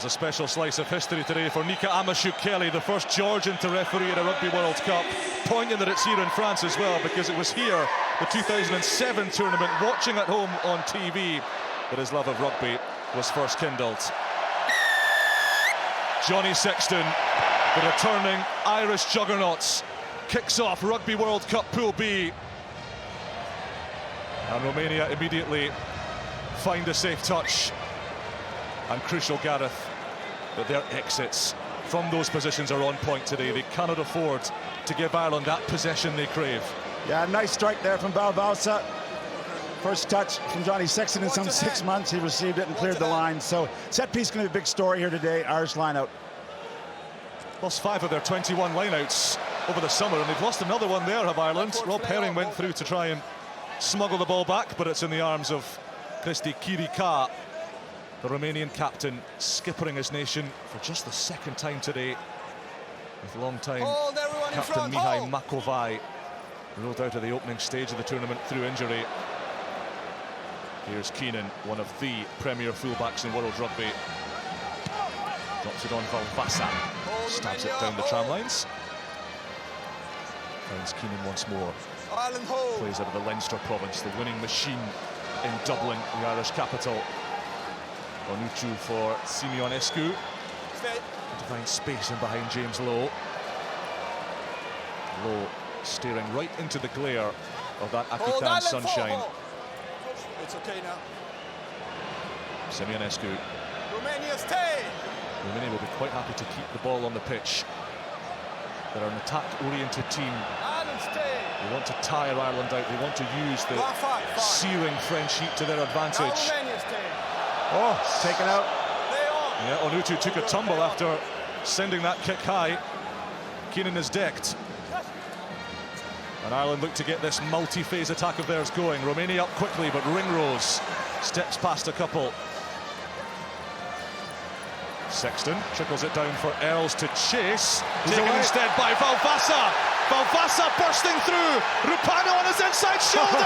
A special slice of history today for Nika Amashukeli, the first Georgian to referee at a Rugby World Cup. Pointing that it's here in France as well, because it was here, the 2007 tournament, watching at home on TV, that his love of rugby was first kindled. Johnny Sexton, the returning Irish juggernauts, kicks off Rugby World Cup Pool B. And Romania immediately find a safe touch. And crucial, Gareth, that their exits from those positions are on point today. They cannot afford to give Ireland that possession they crave. Yeah, nice strike there from Valvosa. First touch from Johnny Sexton in some 6 months. He received it and cleared the line. So set piece going to be a big story here today. Irish lineout. Lost 5 of their 21 lineouts over the summer, and they've lost another one there, have Ireland. Rob Herring went through to try and smuggle the ball back, but it's in the arms of Kristi Kirika, the Romanian captain, skippering his nation for just the second time today, with long-time captain Mihai Makovai ruled out of the opening stage of the tournament through injury. Here's Keenan, one of the premier fullbacks in World Rugby. Drops it on Valvasa, stabs it down the tram lines. Finds Keenan once more. Plays out of the Leinster province, the winning machine in Dublin, the Irish capital. Onuchu for Simeonescu to find space in behind James Lowe. Lowe staring right into the glare of that Aquitaine sunshine. It's okay now. Simeonescu. Romania stay. Romania will be quite happy to keep the ball on the pitch. They're an attack-oriented team. Ireland stay. They want to tire Ireland out. They want to use the searing French heat to their advantage. Romania stay. Oh, taken out. Yeah, Onuchu took a tumble after sending that kick high. Keenan is decked. And Ireland look to get this multi-phase attack of theirs going. Romania up quickly, but Ringrose steps past a couple. Sexton trickles it down for Earls to chase. Taken instead by Valvasa. Valvasa bursting through. Rupano on his inside shoulder.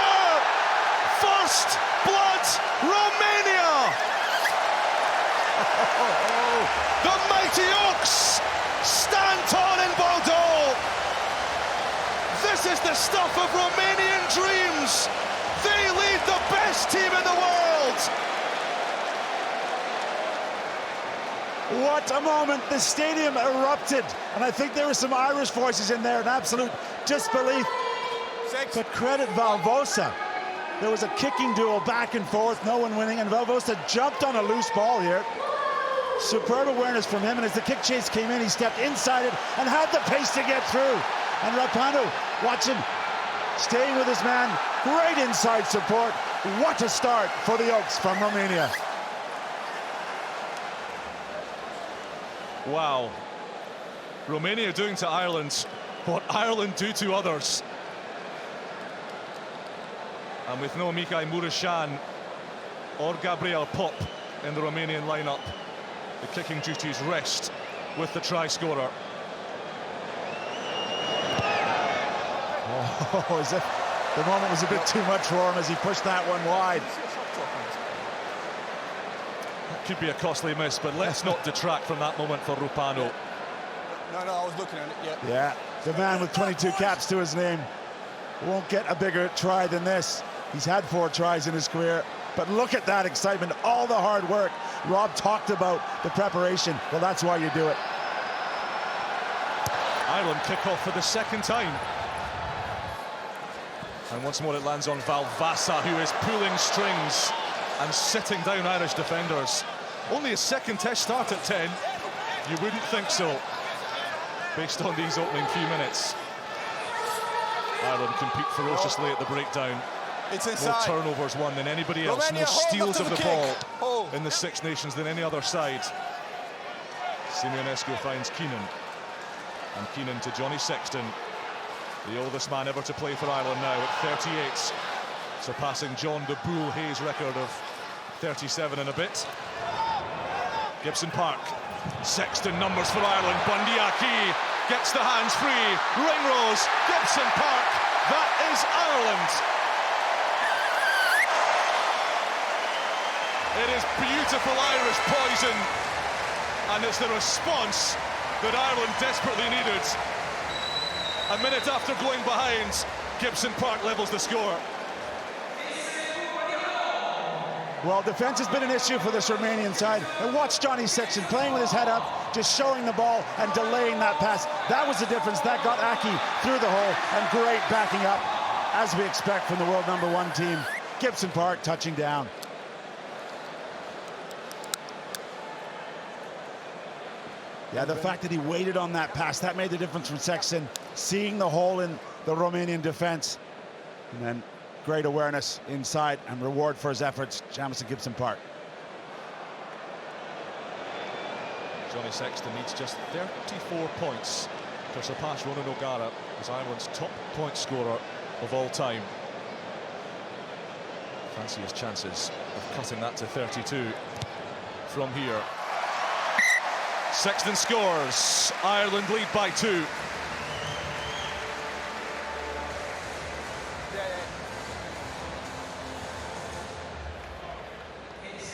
First blood, Romania. The mighty Oaks stand tall in Bordeaux. This is the stuff of Romanian dreams. They lead the best team in the world. What a moment. The stadium erupted. And I think there were some Irish voices in there in absolute disbelief. But credit Valvosa. There was a kicking duel back and forth, no one winning, and Valvosa jumped on a loose ball here. Superb awareness from him, and as the kick chase came in, he stepped inside it and had the pace to get through. And Rapano, watch him, staying with his man. Great inside support. What a start for the Oaks from Romania. Wow. Romania doing to Ireland what Ireland do to others. And with no Mihai Mureșan or Gabriel Pop in the Romanian lineup, the kicking duties rest with the try scorer. Oh, as if the moment was a bit too much for him as he pushed that one wide. That could be a costly miss, but let's not detract from that moment for Rupano. No, I was looking at it, Yeah, the man with 22 caps to his name won't get a bigger try than this. He's had 4 tries in his career, but look at that excitement, all the hard work. Rob talked about the preparation. Well, that's why you do it. Ireland kick off for the second time. And once more it lands on Valvasa, who is pulling strings and sitting down Irish defenders. Only his second test start at 10. You wouldn't think so, based on these opening few minutes. Ireland compete ferociously at the breakdown. It's more turnovers won than anybody else, Romania, more steals of the ball hold in the Six Nations than any other side. Simeonescu finds Keenan, and Keenan to Johnny Sexton, the oldest man ever to play for Ireland now at 38, surpassing John the Bull Hayes record of 37 and a bit. Gibson Park, Sexton numbers for Ireland. Bundyaki gets the hands free. Ringrose, Gibson Park, that is Ireland. It is beautiful Irish poison. and it's the response that Ireland desperately needed. A minute after going behind, Gibson Park levels the score. Well, defense has been an issue for this Romanian side. And watch Johnny Sexton playing with his head up, just showing the ball and delaying that pass. That was the difference. That got Aki through the hole, and great backing up, as we expect from the world #1 team. Gibson Park touching down. Yeah, the fact that he waited on that pass, that made the difference from Sexton, seeing the hole in the Romanian defense. And then great awareness inside and reward for his efforts, Jamison Gibson Park. Johnny Sexton needs just 34 points to surpass Ronan O'Gara as Ireland's top point scorer of all time. Fancy his chances of cutting that to 32 from here. Sexton scores. Ireland lead by 2.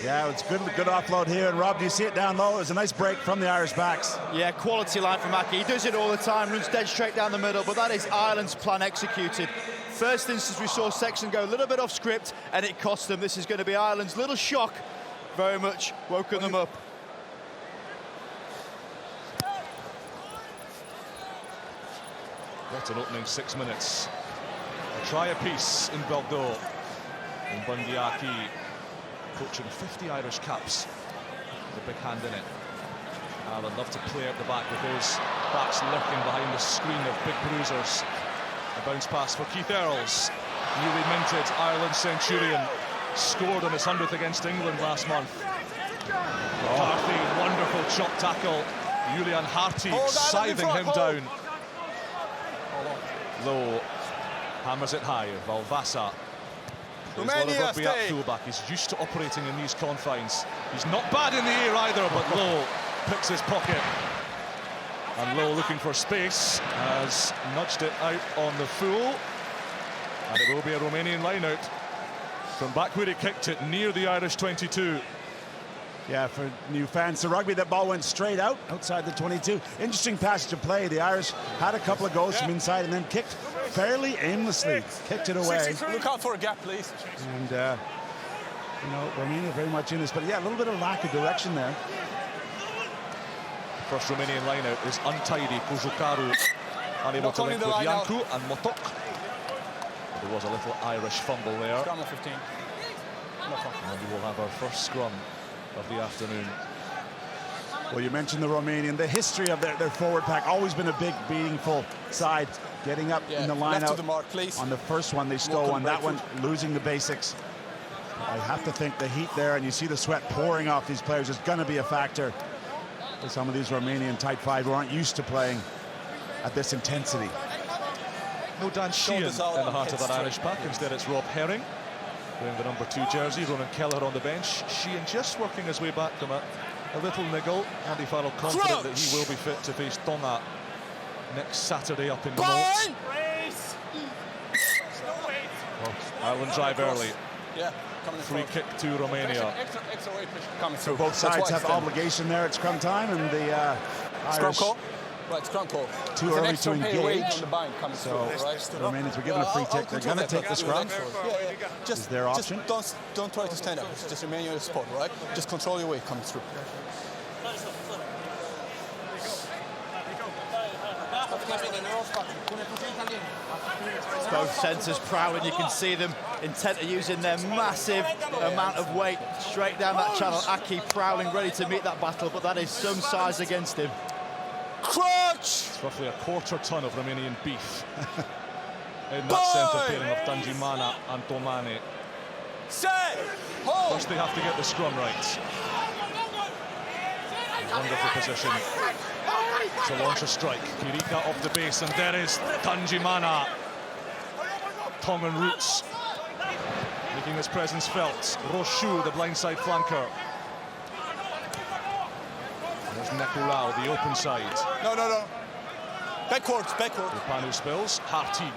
Yeah, it's good offload here. And Rob, do you see it down low? It was a nice break from the Irish backs. Yeah, quality line from Aki. He does it all the time, runs dead straight down the middle, but that is Ireland's plan executed. First instance, we saw Sexton go a little bit off script, and it cost them. This is going to be Ireland's little shock. Very much woken them up. What an opening 6 minutes. A try apiece in Bordeaux. And Bundy Aki coaching 50 Irish caps. With a big hand in it. Ireland love to play out the back with those backs lurking behind the screen of big bruisers. A bounce pass for Keith Earls, newly minted Ireland centurion, scored on his 100th against England last month. McCarthy, wonderful chop tackle. Julian Hartig scything him down. Low, hammers it high. Valvasa. Romania, Rugby at fullback. He's used to operating in these confines. He's not bad in the air either, but Low picks his pocket. And Low, looking for space, has nudged it out on the full. And it will be a Romanian line-out from back where he kicked it, near the Irish 22. Yeah, for new fans, the rugby, that ball went straight out, outside the 22. Interesting passage of play. The Irish had a couple of goals from inside and then kicked fairly aimlessly, kicked it away. Look out for a gap, please. And, you know, Romania very much in this, but yeah, a little bit of lack of direction there. First Romanian line-out is untidy. Kozukaru unable to link with Yanku and Motok. There was a little Irish fumble there. Scrum of 15. And we will have our first scrum of the afternoon. Well, you mentioned the Romanian, the history of their forward pack, always been a big, beatingful side, getting up in the line out. On the first one, they stole one. That one, losing the basics. I have to think the heat there, and you see the sweat pouring off these players, is going to be a factor for some of these Romanian tight five who aren't used to playing at this intensity. No Dan Sheehan in the heart of that Irish pack. Instead, it's Rob Herring wearing the #2 jersey. Ronan Kelleher on the bench. Sheehan just working his way back from a little niggle. Andy Farrell confident that he will be fit to face Tonga next Saturday up in Malta. Well, Ireland drive early. Yeah, free kick to Romania. Extra weight coming through. Both sides have obligation there at scrum time, and the Scrum Irish call. Right, scrum call. too early to engage. On the bind coming So through, right? the Romanians were given a free kick. They're going to take the scrum. Just, Is their option? Just don't try to stand up. Just remain in your spot, right? Just control your weight coming through. Both centres prowling, you can see them intent on using their massive amount of weight straight down that channel. Aki prowling, ready to meet that battle, but that is some size against him. Crunch! It's roughly a quarter ton of Romanian beef in that centre pairing of Danjimana and Domane. Set! Hold! First they have to get the scrum right. Wonderful position to launch a strike. Kirika off the base, and there is Danjimana. Tongan roots making his presence felt. Roshu, the blindside flanker. There's Nekulau, the open side. No. Backwards. Panu spills. Hartig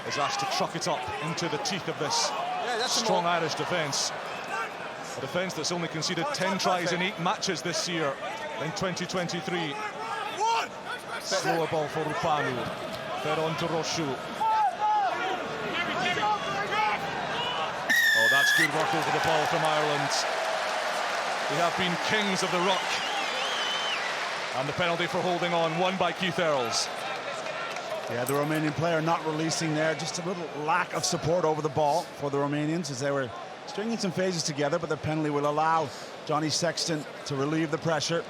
is asked to truck it up into the teeth of this strong Irish defence. A defence that's only conceded 10 tries in 8 matches this year. in 2023. Slower ball for Rupanu. Fed on to Roshu. Oh, that's good work over the ball from Ireland. They have been kings of the ruck. And the penalty for holding on, won by Keith Earls. Yeah, the Romanian player not releasing there. Just a little lack of support over the ball for the Romanians as they were stringing some phases together, but the penalty will allow Johnny Sexton to relieve the pressure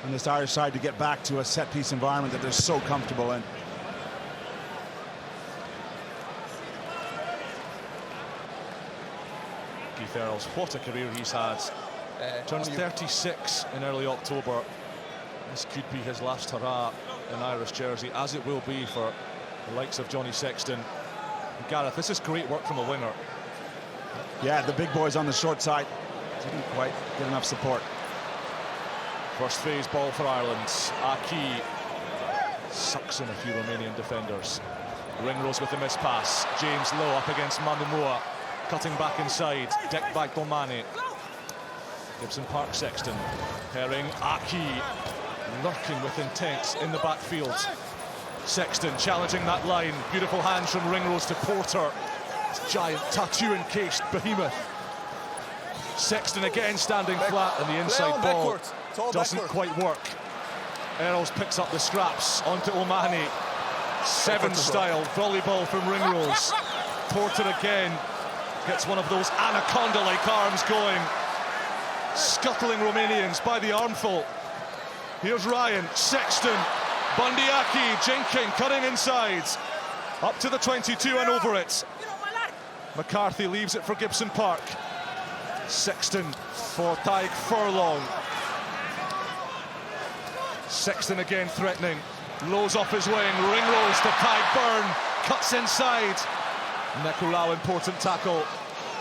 on this Irish side to get back to a set-piece environment that they're so comfortable in. Keith Earls, what a career he's had. Turns 36 in early October. This could be his last hurrah in Irish jersey, as it will be for the likes of Johnny Sexton. And Gareth, this is great work from a winger. Yeah, the big boys on the short side didn't quite get enough support. First phase ball for Ireland. Aki sucks in a few Romanian defenders. Ringrose with the miss pass. James Lowe up against Manumua. Cutting back inside. Deck by Domani. Gibson Park Sexton. Herring. Aki lurking with intent in the backfield. Sexton challenging that line. Beautiful hands from Ringrose to Porter. This giant tattoo-encased behemoth. Sexton again standing flat, and the inside ball doesn't quite work. Earls picks up the scraps onto O'Mahony. Seven style volleyball from Ringrose. Porter again gets one of those anaconda-like arms going, scuttling Romanians by the armful. Here's Ryan, Sexton, Bundyaki, Jenkin cutting inside. Up to the 22 and over it. McCarthy leaves it for Gibson Park. Sexton for Tyke Furlong. Sexton again threatening. Lowe's off his wing. Ringrose to Tyke Byrne. Cuts inside. Nekurau, important tackle.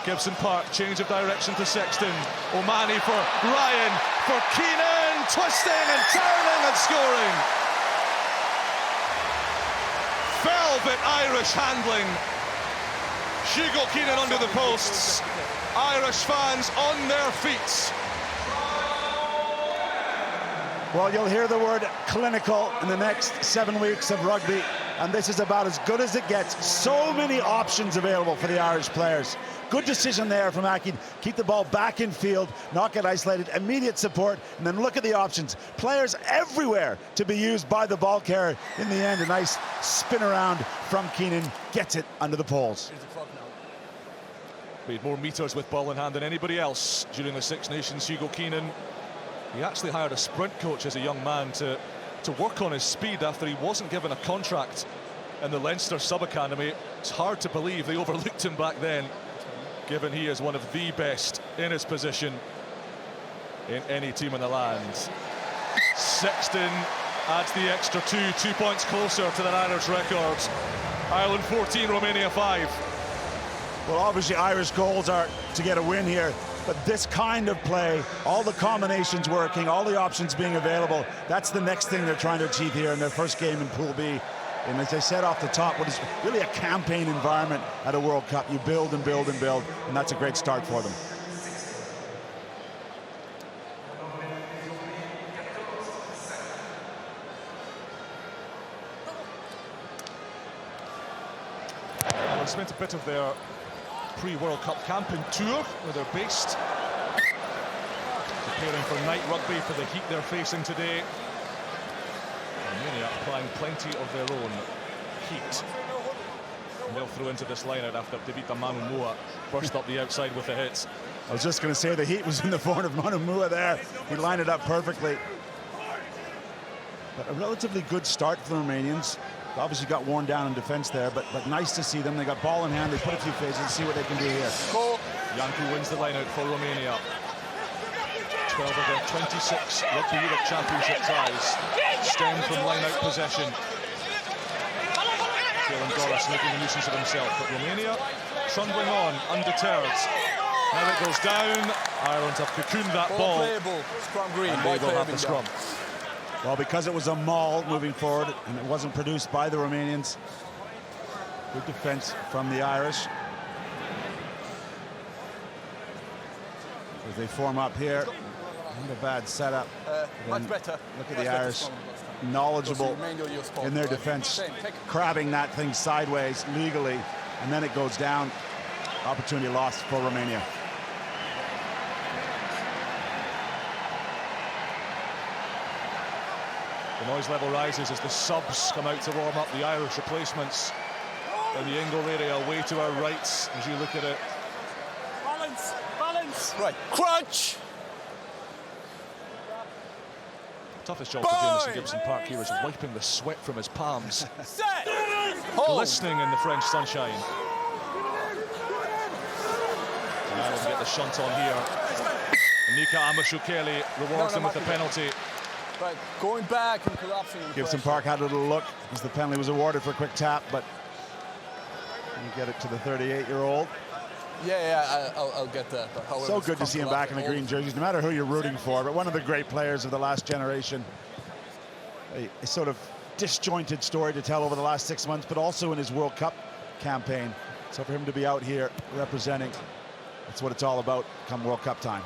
Gibson Park, change of direction to Sexton. O'Mahony for Ryan, for Keenan, twisting and turning and scoring. Velvet Irish handling. Hugo Keenan under the posts. Irish fans on their feet. Well, you'll hear the word clinical in the next 7 weeks of rugby, and this is about as good as it gets. So many options available for the Irish players. Good decision there from Aki. Keep the ball back in field, not get isolated, immediate support, and then look at the options. Players everywhere to be used by the ball carrier. In the end, a nice spin around from Keenan, gets it under the poles. Made more meters with ball in hand than anybody else during the Six Nations. Hugo Keenan, he actually hired a sprint coach as a young man to work on his speed after he wasn't given a contract in the Leinster sub-academy. It's hard to believe they overlooked him back then, given he is one of the best in his position in any team in the land. Sexton adds the extra 2 points closer to that Irish record. Ireland 14, Romania 5. Well, obviously Irish goals are to get a win here, but this kind of play, all the combinations working, all the options being available, that's the next thing they're trying to achieve here in their first game in Pool B. And as I said off the top, what is really a campaign environment at a World Cup. You build and build and build, and that's a great start for them. Well, they spent a bit of their pre-World Cup camp in Tours, where they're based. Preparing for night rugby for the heat they're facing today. Romania applying plenty of their own heat. And they'll throw into this line-out after Devita Manumua burst up the outside with a hit. I was just going to say the heat was in the form of Manumua there. He lined it up perfectly. But a relatively good start for the Romanians. They obviously got worn down in defense there, but nice to see them. They got ball in hand. They put a few phases, see what they can do here. Janku wins the line-out for Romania. 12 of their 26 Rugby Europe Championship tries stem from line-out possession. Jalen Doris making a nuisance of himself, but Romania trundling on, undeterred. Now it goes down. Ireland have cocooned that ball. Playable. Scrum green. And they will have the scrum. Well, because it was a maul moving forward and it wasn't produced by the Romanians. Good defense from the Irish. As they form up here. Not a bad setup. Much better. Look at the Irish, knowledgeable in their defense, crabbing that thing sideways legally, and then it goes down. Opportunity lost for Romania. The noise level rises as the subs come out to warm up. The Irish replacements in the Ingle area away to our rights as you look at it. Balance, balance. Right, crunch. Toughest job for Jamison Gibson Park here is wiping the sweat from his palms. Glistening in the French sunshine. And Ireland get the shunt on here. Nika Amashukeli rewards them with a penalty. Right, going back and collapsing. Gibson Park had a little look as the penalty was awarded for a quick tap, but you get it to the 38-year-old. Yeah, I'll get that. So good to see him back in the green jerseys, no matter who you're rooting for, but one of the great players of the last generation. A sort of disjointed story to tell over the last 6 months, but also in his World Cup campaign. So for him to be out here representing, that's what it's all about come World Cup time.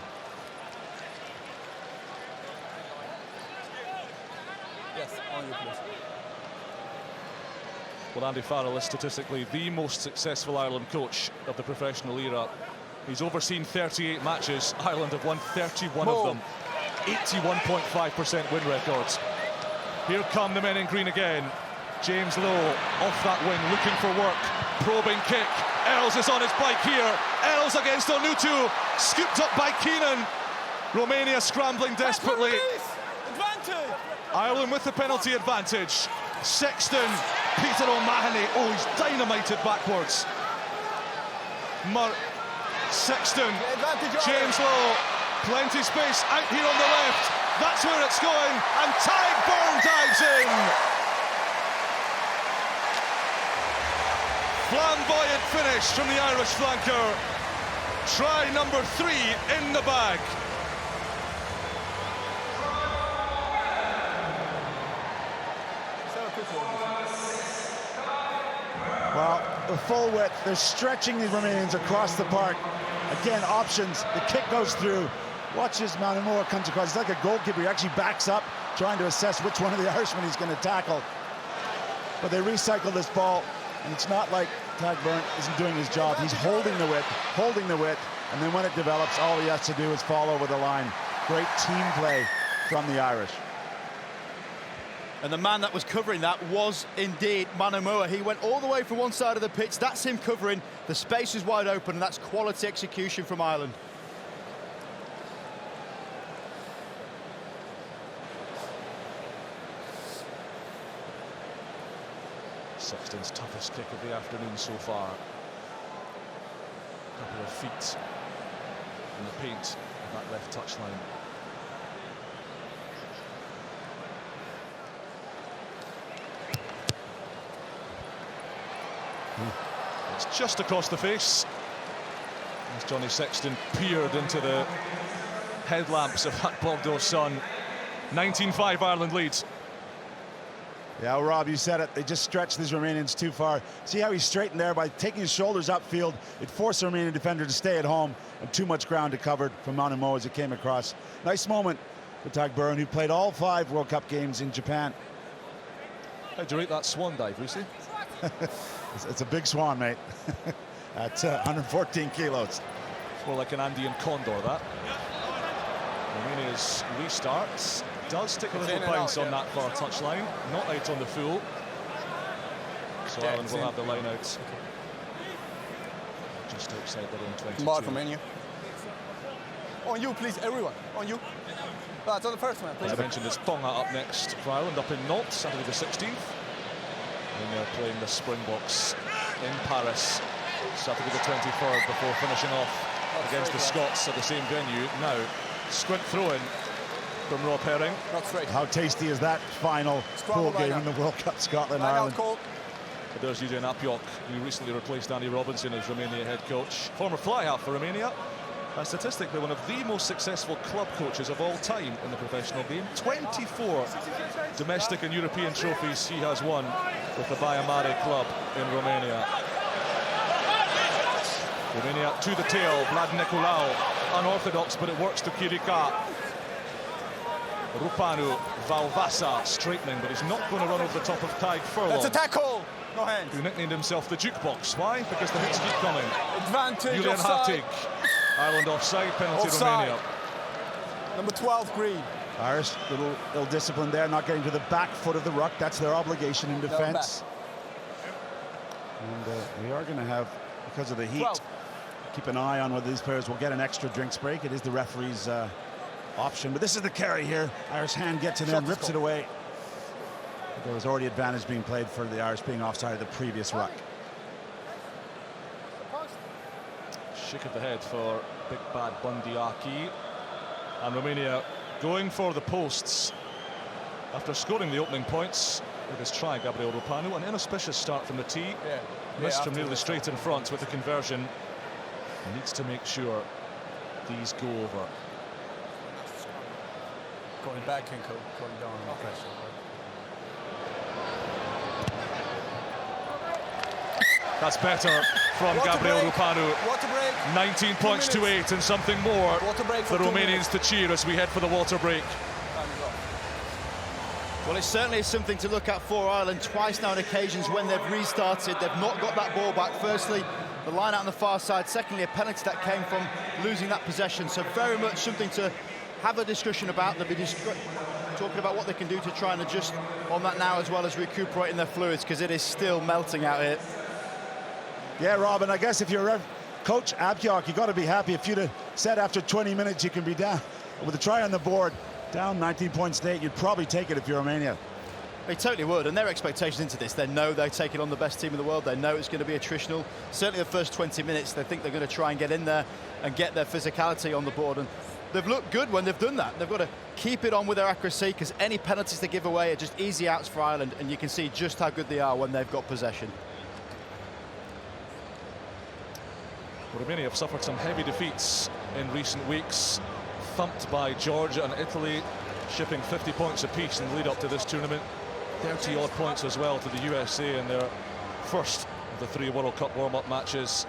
Yes, on you, please. Well, Andy Farrell is statistically the most successful Ireland coach of the professional era. He's overseen 38 matches. Ireland have won 31 of them. 81.5% win records. Here come the men in green again. James Lowe off that wing, looking for work. Probing kick. Earls is on his bike here. Earls against Onutu. Scooped up by Keenan. Romania scrambling desperately. Advantage. Ireland with the penalty advantage. Sexton, Peter O'Mahony. Oh, he's dynamited backwards. Sexton, James Lowe, plenty space out here on the left. That's where it's going, and Tadhg Beirne dives in. Flamboyant finish from the Irish flanker. Try number 3 in the bag. Well, the full width, they're stretching the Romanians across the park. Again, options, the kick goes through. Watch as Manamoa comes across. It's like a goalkeeper, he actually backs up, trying to assess which one of the Irishmen he's going to tackle. But they recycle this ball, and it's not like Tadhg Beirne isn't doing his job. He's holding the width, and then when it develops, all he has to do is fall over the line. Great team play from the Irish. And the man that was covering that was indeed Manamoa. He went all the way from one side of the pitch. That's him covering. The space is wide open, and that's quality execution from Ireland. Sexton's toughest kick of the afternoon so far. A couple of feet in the paint of that left touchline. It's just across the face as Johnny Sexton peered into the headlamps of that Bordeaux sun. 19-5 Ireland leads. Yeah, well, Rob, you said it. They just stretched these Romanians too far. See how he straightened there by taking his shoulders upfield. It forced the Romanian defender to stay at home, and too much ground to cover from Manamoa as it came across. Nice moment for Tadhg Beirne, who played all 5 World Cup games in Japan. How'd you rate that swan dive, Lucy? It's a big swan, mate. At 114 kilos. It's more like an Andean condor, that. Romania's restart does take a little bounce on that far touchline, not out on the full. So Yeah, Ireland will have the line out just outside their own 22. Mark Romania. On you, please, everyone. On you. That's on the first one, please. As I mentioned, there's Tonga up next for Ireland, up in Nantes, Saturday the 16th. And they're playing the Springboks in Paris, Saturday the 23rd, before finishing off against the Scots at the same venue. Now, sprint throw-in from Rob Herring. Not straight. How tasty is that final pool game in the World Cup, Scotland-Ireland? But there's Eugene Apiok, who recently replaced Andy Robinson as Romania head coach. Former fly half for Romania, and statistically one of the most successful club coaches of all time in the professional game. 24 domestic and European trophies he has won with the Baia Mare club in Romania. Romania to the tail, Vlad Nicolau, unorthodox, but it works to Chirica. Rupanu Valvasa straightening, but he's not going to run over the top of Tadhg Furlong. That's a tackle. No hands. Who nicknamed himself the jukebox. Why? Because the hits keep coming. Advantage. Julian Offside. Hartig. Ireland offside, penalty Offside. Romania. Number 12, green. Irish, little ill-discipline there, not getting to the back foot of the ruck. That's their obligation in defence. And we are going to have, because of the heat, 12. keep an eye on whether these players will get an extra drinks break. It is the referee's option. But this is the carry here. Irish hand gets in there and rips it away. There was already advantage being played for the Irish being offside of the previous ruck. Shake of the head for Big Bad Bundyaki. And Romania going for the posts after scoring the opening points with his try, Gabriel Rupanu. An inauspicious start from the tee. Missed from nearly straight in front with the conversion. Needs to make sure these go over. Going back and going down on the pressure. That's better from Gabriel Rupanu. Water break. 19 points to 8 and something more Water break for for 2 Romanians minutes. to cheer as we head for the water break. Well, it certainly is something to look at for Ireland. Twice now on occasions when they've restarted, they've not got that ball back. Firstly, the line out on the far side. Secondly, a penalty that came from losing that possession. So very much something to have a discussion about. They'll be talking about what they can do to try and adjust on that now, as well as recuperating their fluids, because it is still melting out here. Yeah, Robin, I guess if you're Coach Abjok, you got to be happy. If you'd have said after 20 minutes you can be down with a try on the board, down 19 points to 8, you'd probably take it if you're Romania. They totally would, and their expectations into this, they know they're taking on the best team in the world. They know it's going to be attritional. Certainly the first 20 minutes, they think they're going to try and get in there and get their physicality on the board. And they've looked good when they've done that. They've got to keep it on with their accuracy, because any penalties they give away are just easy outs for Ireland, and you can see just how good they are when they've got possession. Romania have suffered some heavy defeats in recent weeks, thumped by Georgia and Italy, shipping 50 points apiece in the lead up to this tournament. 30-odd points as well to the USA in their first of the 3 World Cup warm-up matches.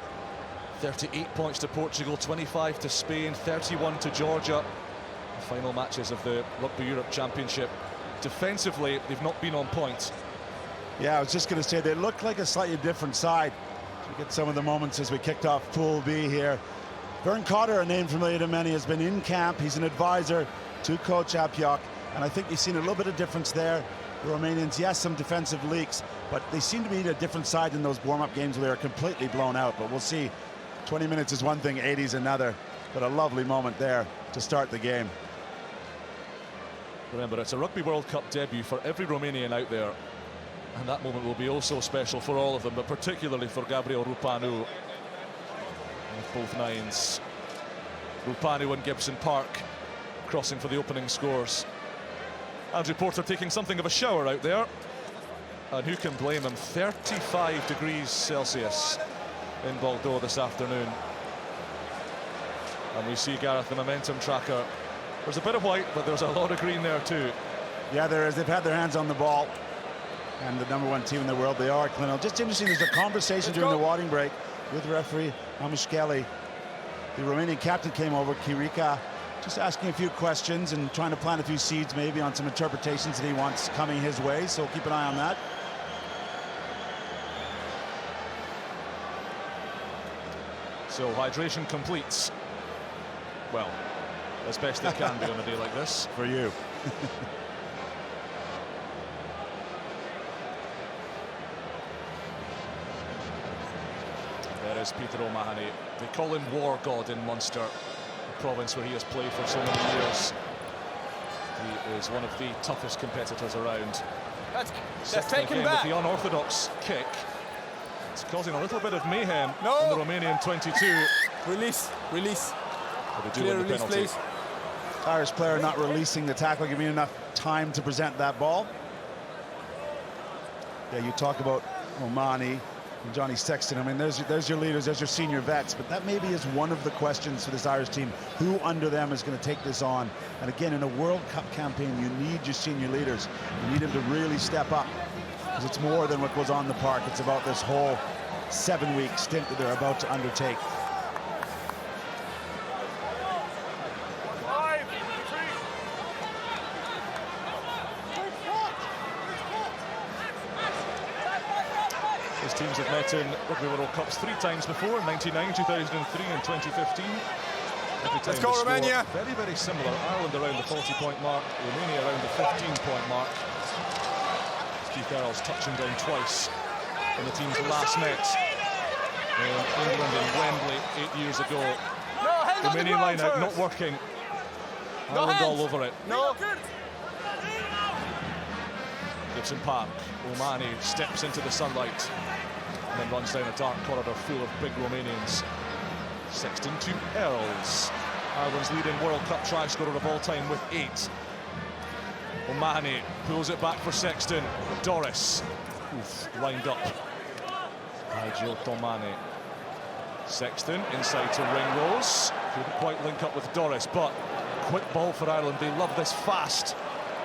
38 points to Portugal, 25 to Spain, 31 to Georgia. The final matches of the Rugby Europe Championship. Defensively, they've not been on point. Yeah, I was just going to say, they look like a slightly different side. We get some of the moments as we kicked off Pool B here. Vern Cotter, a name familiar to many, has been in camp. He's an advisor to Coach Appiok, and I think you've seen a little bit of difference there. The Romanians, yes, some defensive leaks, but they seem to be a different side in those warm-up games where they're completely blown out. But we'll see. 20 minutes is one thing, 80 is another. But a lovely moment there to start the game. Remember, it's a Rugby World Cup debut for every Romanian out there. And that moment will be oh so special for all of them, but particularly for Gabriel Rupanu. With both nines. Rupanu and Gibson Park crossing for the opening scores. Andrew Porter taking something of a shower out there. And who can blame him? 35 degrees Celsius in Bordeaux this afternoon. And we see Gareth, the momentum tracker. There's a bit of white, but there's a lot of green there too. Yeah, there is. They've had their hands on the ball. And the #1 team in the world, they are. Clinnell. Just interesting, there's a conversation during the watering break with referee Amishkeli. The Romanian captain came over, Kirika, just asking a few questions and trying to plant a few seeds maybe on some interpretations that he wants coming his way. So keep an eye on that. So hydration completes. Well, as best it can be on a day like this. For you. There is Peter O'Mahony. They call him War God in Munster, the province where he has played for so many years. He is one of the toughest competitors around. That's Taken taken back. with the unorthodox kick. It's causing a little bit of mayhem in the Romanian 22. Release. But they do Clear win the release, penalty. please. Irish player not releasing the tackle, giving enough time to present that ball. Yeah, you talk about O'Mahony and Johnny Sexton. I mean, there's your leaders, there's your senior vets, but that maybe is one of the questions for this Irish team. Who under them is going to take this on? And again, in a World Cup campaign, you need your senior leaders. You need them to really step up, because it's more than what goes on in the park. It's about this whole 7-week stint that they're about to undertake. His teams have met in Rugby World Cups 3 times before, 99, 2003 and 2015. Every time Let's go, Romania. Very, very similar. Ireland around the 40-point mark, Romania around the 15-point mark. Keith Earls touching down twice when the teams last met in England and Wembley 8 years ago. No, Romanian line out, not working. No Ireland hands. all over it. No. Gibson Park, Omani steps into the sunlight and then runs down a dark corridor full of big Romanians. Sexton to Earls. Ireland's leading World Cup try scorer of all time with 8. Omani pulls it back for Sexton. Doris, lined up by Jill Tomani. Sexton inside to Ringrose. Couldn't quite link up with Doris, but quick ball for Ireland. They love this fast,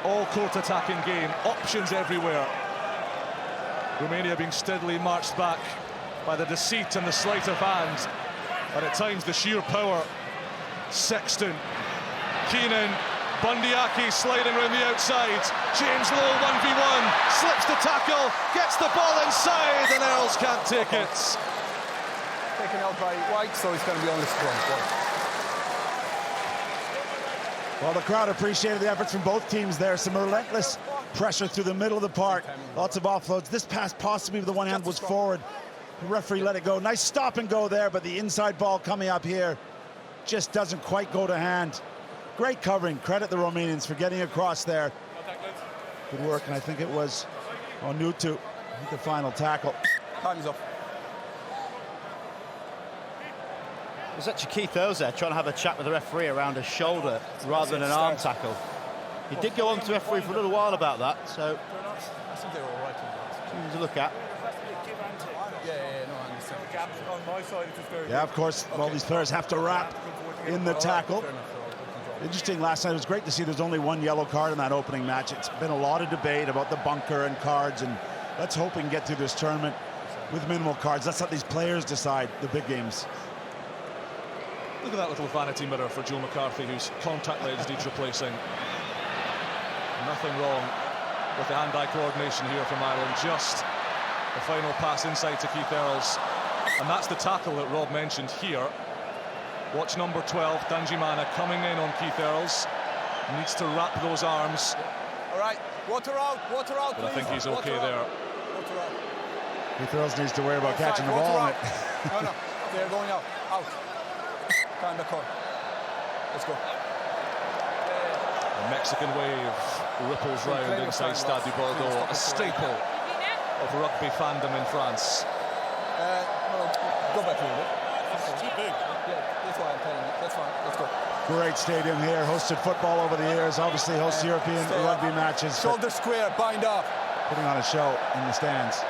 all-court attacking game. Options everywhere. Romania being steadily marched back by the deceit and the sleight of hand, and at times the sheer power. Sexton, Keenan, Bundyaki sliding around the outside. James Lowe 1v1, slips the tackle, gets the ball inside, and Earls can't take it. Taken out by White, so it's going to be on the scrum. Well, the crowd appreciated the efforts from both teams there. Some relentless pressure through the middle of the park. Lots of offloads. This pass possibly with the one hand was forward. The referee let it go. Nice stop and go there, but the inside ball coming up here just doesn't quite go to hand. Great covering. Credit the Romanians for getting across there. Good work, and I think it was Onutu, the final tackle. Time is up. There's actually Keith Earls there trying to have a chat with the referee around a shoulder rather than an arm tackle. He did go on to the referee for a little while about that, so I think they were all right. something to look at. Yeah, no, I understand. On my side, it was very Yeah, of course, all these players have to wrap in the tackle. Interesting, last night it was great to see there's only one yellow card in that opening match. It's been a lot of debate about the bunker and cards, and let's hope we can get through this tournament with minimal cards. Let's let these players decide the big games. Look at that little vanity mirror for Joe McCarthy, whose contact lens needs replacing. Nothing wrong with the hand-eye coordination here from Ireland. Just the final pass inside to Keith Earls. And that's the tackle that Rob mentioned here. Watch number 12, Danjimana, coming in on Keith Earls. Needs to wrap those arms. All right, water out, But please. I think he's okay there. Water out. Keith Earls needs to worry about Outside, catching the water ball. out. No, they're going out. Time the call. Let's go. The Mexican wave ripples round inside Stade du Bordeaux, a staple of rugby fandom in France. No, go back a little bit. It's too big. Yeah, that's why I'm telling you. That's fine. Let's go. Great stadium here, hosted football over the years, obviously hosts European rugby matches. Shoulder square, bind up. Putting on a show in the stands.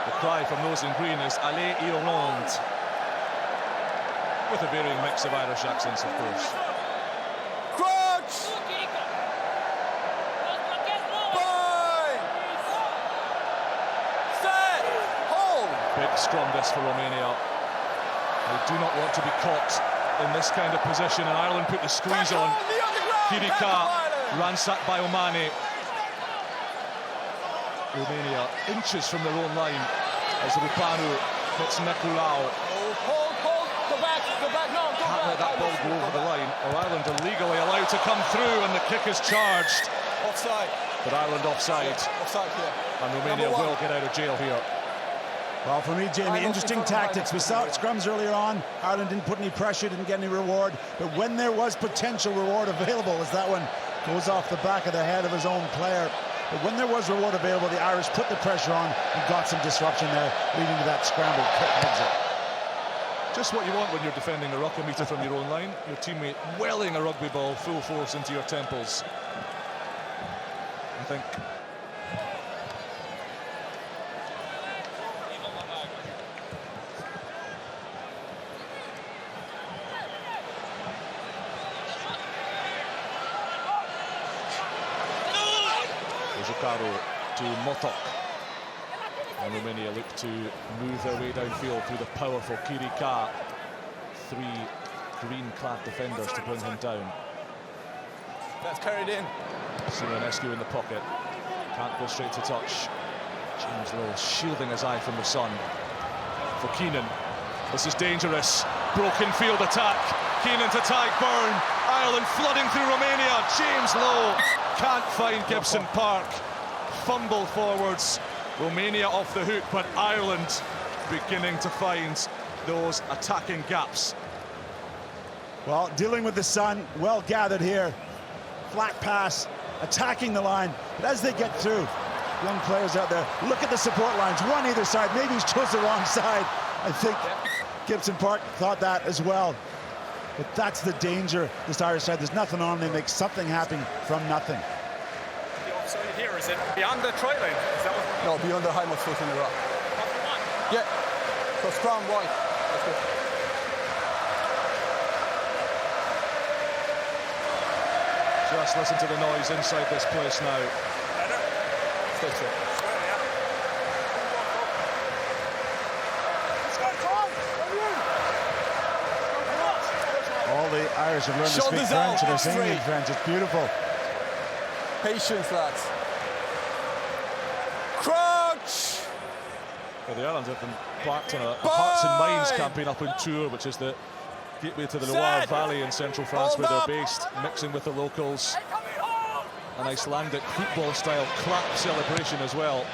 The cry from those in green is Allez Irlande, with a varying mix of Irish accents, of course. Crouch! Bind! Set! Hold! Big scrum this for Romania. They do not want to be caught in this kind of position, and Ireland put the squeeze on. Kirika ransacked by Omani. Romania inches from their own line as Rupanu hits Nicolau. Hold, go back, no, go Can't back. let that ball go over the line, or Ireland are legally allowed to come through, and the kick is charged. Offside. But Ireland offside, Offside here. and Romania will get out of jail here. Well, for me, Jamie, interesting tactics. We saw scrums earlier on. Ireland didn't put any pressure, didn't get any reward. But when there was potential reward available, as that one goes off the back of the head of his own player. But when there was reward available, the Irish put the pressure on and got some disruption there, leading to that scrambled kick exit. Just what you want when you're defending a ruck a metre from your own line. Your teammate welling a rugby ball full force into your temples. I think Ozukaru to Motok. And Romania look to move their way downfield through the powerful Kirika. 3 green-clad defenders to bring him down. That's carried in. Simonescu in the pocket. Can't go straight to touch. James Lowe shielding his eye from the sun. For Keenan, this is dangerous. Broken field attack. Keenan to tag Byrne. Ireland flooding through Romania. James Lowe can't find Gibson Park. Fumble forwards. Romania off the hook, but Ireland beginning to find those attacking gaps. Well, dealing with the sun, well gathered here. Flat pass, attacking the line. But as they get through, young players out there, look at the support lines, one either side. Maybe he's chose the wrong side. I think Gibson Park thought that as well. But that's the danger this Irish side. There's nothing on. They make something happen from nothing. The offside here, is it beyond the try line? Is that what? No, beyond the high-most foot in the rock. Yeah. So scrum wide. That's good. Just listen to the noise inside this place now. Stay true. All the Irish have learned to speak Shoulders French, out, and they're singing in straight. French. It's beautiful. Patience, lads. Crouch! Well, the Ireland have embarked on a Hearts and Minds campaign up in Tours, which is the gateway to the Loire Valley in central France, where they're based, mixing with the locals. An Icelandic football-style clap celebration as well,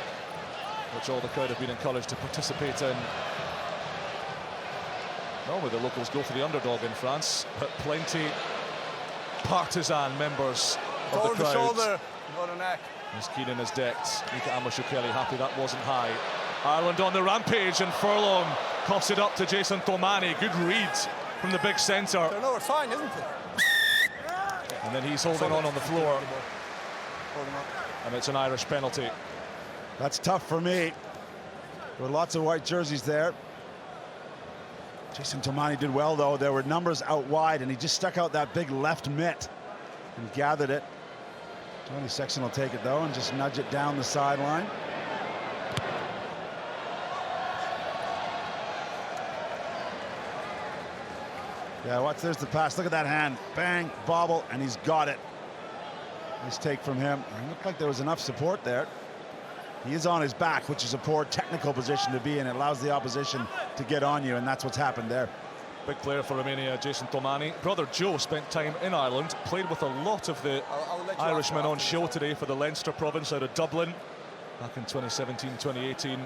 which all the crowd have been encouraged to participate in. Normally the locals go for the underdog in France, but plenty partisan members of the Over the crowd. shoulder, not the neck. As Keenan is decked, Mika Amashu-Kelly happy that wasn't high. Ireland on the rampage, and Furlong coughs it up to Jason Tomani. Good read from the big centre. No, it's fine, isn't it? And then he's holding on the floor, Hold him up. and it's an Irish penalty. That's tough for me. There were lots of white jerseys there. Jason Tomani did well, though. There were numbers out wide, and he just stuck out that big left mitt and gathered it. Tony Sexton will take it, though, and just nudge it down the sideline. Yeah, watch, there's the pass. Look at that hand. Bang, bobble, and he's got it. Nice take from him. It looked like there was enough support there. He is on his back, which is a poor technical position to be in. It allows the opposition to get on you, and that's what's happened there. Big player for Romania, Jason Tomani. Brother Joe spent time in Ireland, played with a lot of the I'll let you Irishmen after on show today for the Leinster province out of Dublin back in 2017, 2018.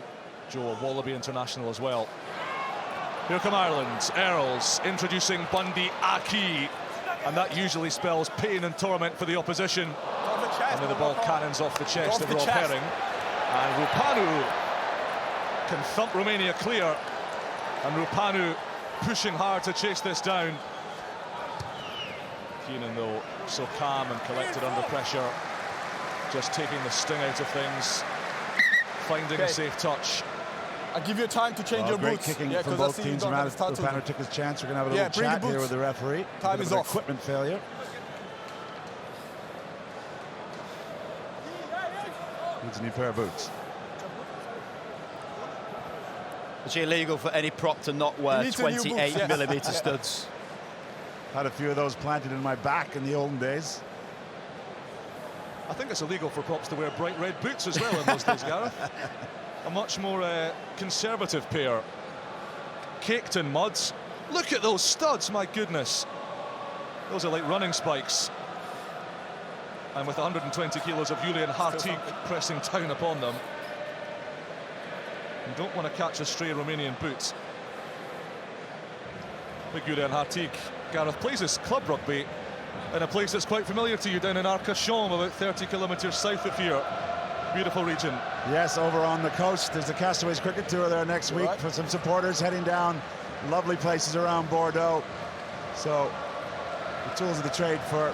Joe, a Wallaby international as well. Here come Ireland. Earls introducing Bundy Aki, and that usually spells pain and torment for the opposition. And then the ball cannons off the chest of Rob Herring. And Rupanu can thump Romania clear. And Rupanu pushing hard to chase this down. Keenan, though, so calm and collected under pressure, just taking the sting out of things, finding a safe touch. I'll give you time to change your Great boots. kicking Yeah, from because I both see you teams. don't have a tattoo. Rupanu took his chance. We're going to have a little bring the chat here boots. with the referee. Time is off. Equipment failure. Needs a new pair of boots. It's illegal for any prop to not wear 28mm studs. Had a few of those planted in my back in the olden days. I think it's illegal for props to wear bright red boots as well in those days, Gareth. A much more conservative pair. Caked in muds. Look at those studs, my goodness. Those are like running spikes. And with 120 kilos of Julian Hartig pressing down upon them, you don't want to catch a stray Romanian boot. Big Julian Hartig, Gareth, plays his club rugby in a place that's quite familiar to you down in Arcachon, about 30 kilometres south of here. Beautiful region. Yes, over on the coast. There's the Castaways Cricket Tour there next week for some supporters heading down. Lovely places around Bordeaux. So the tools of the trade for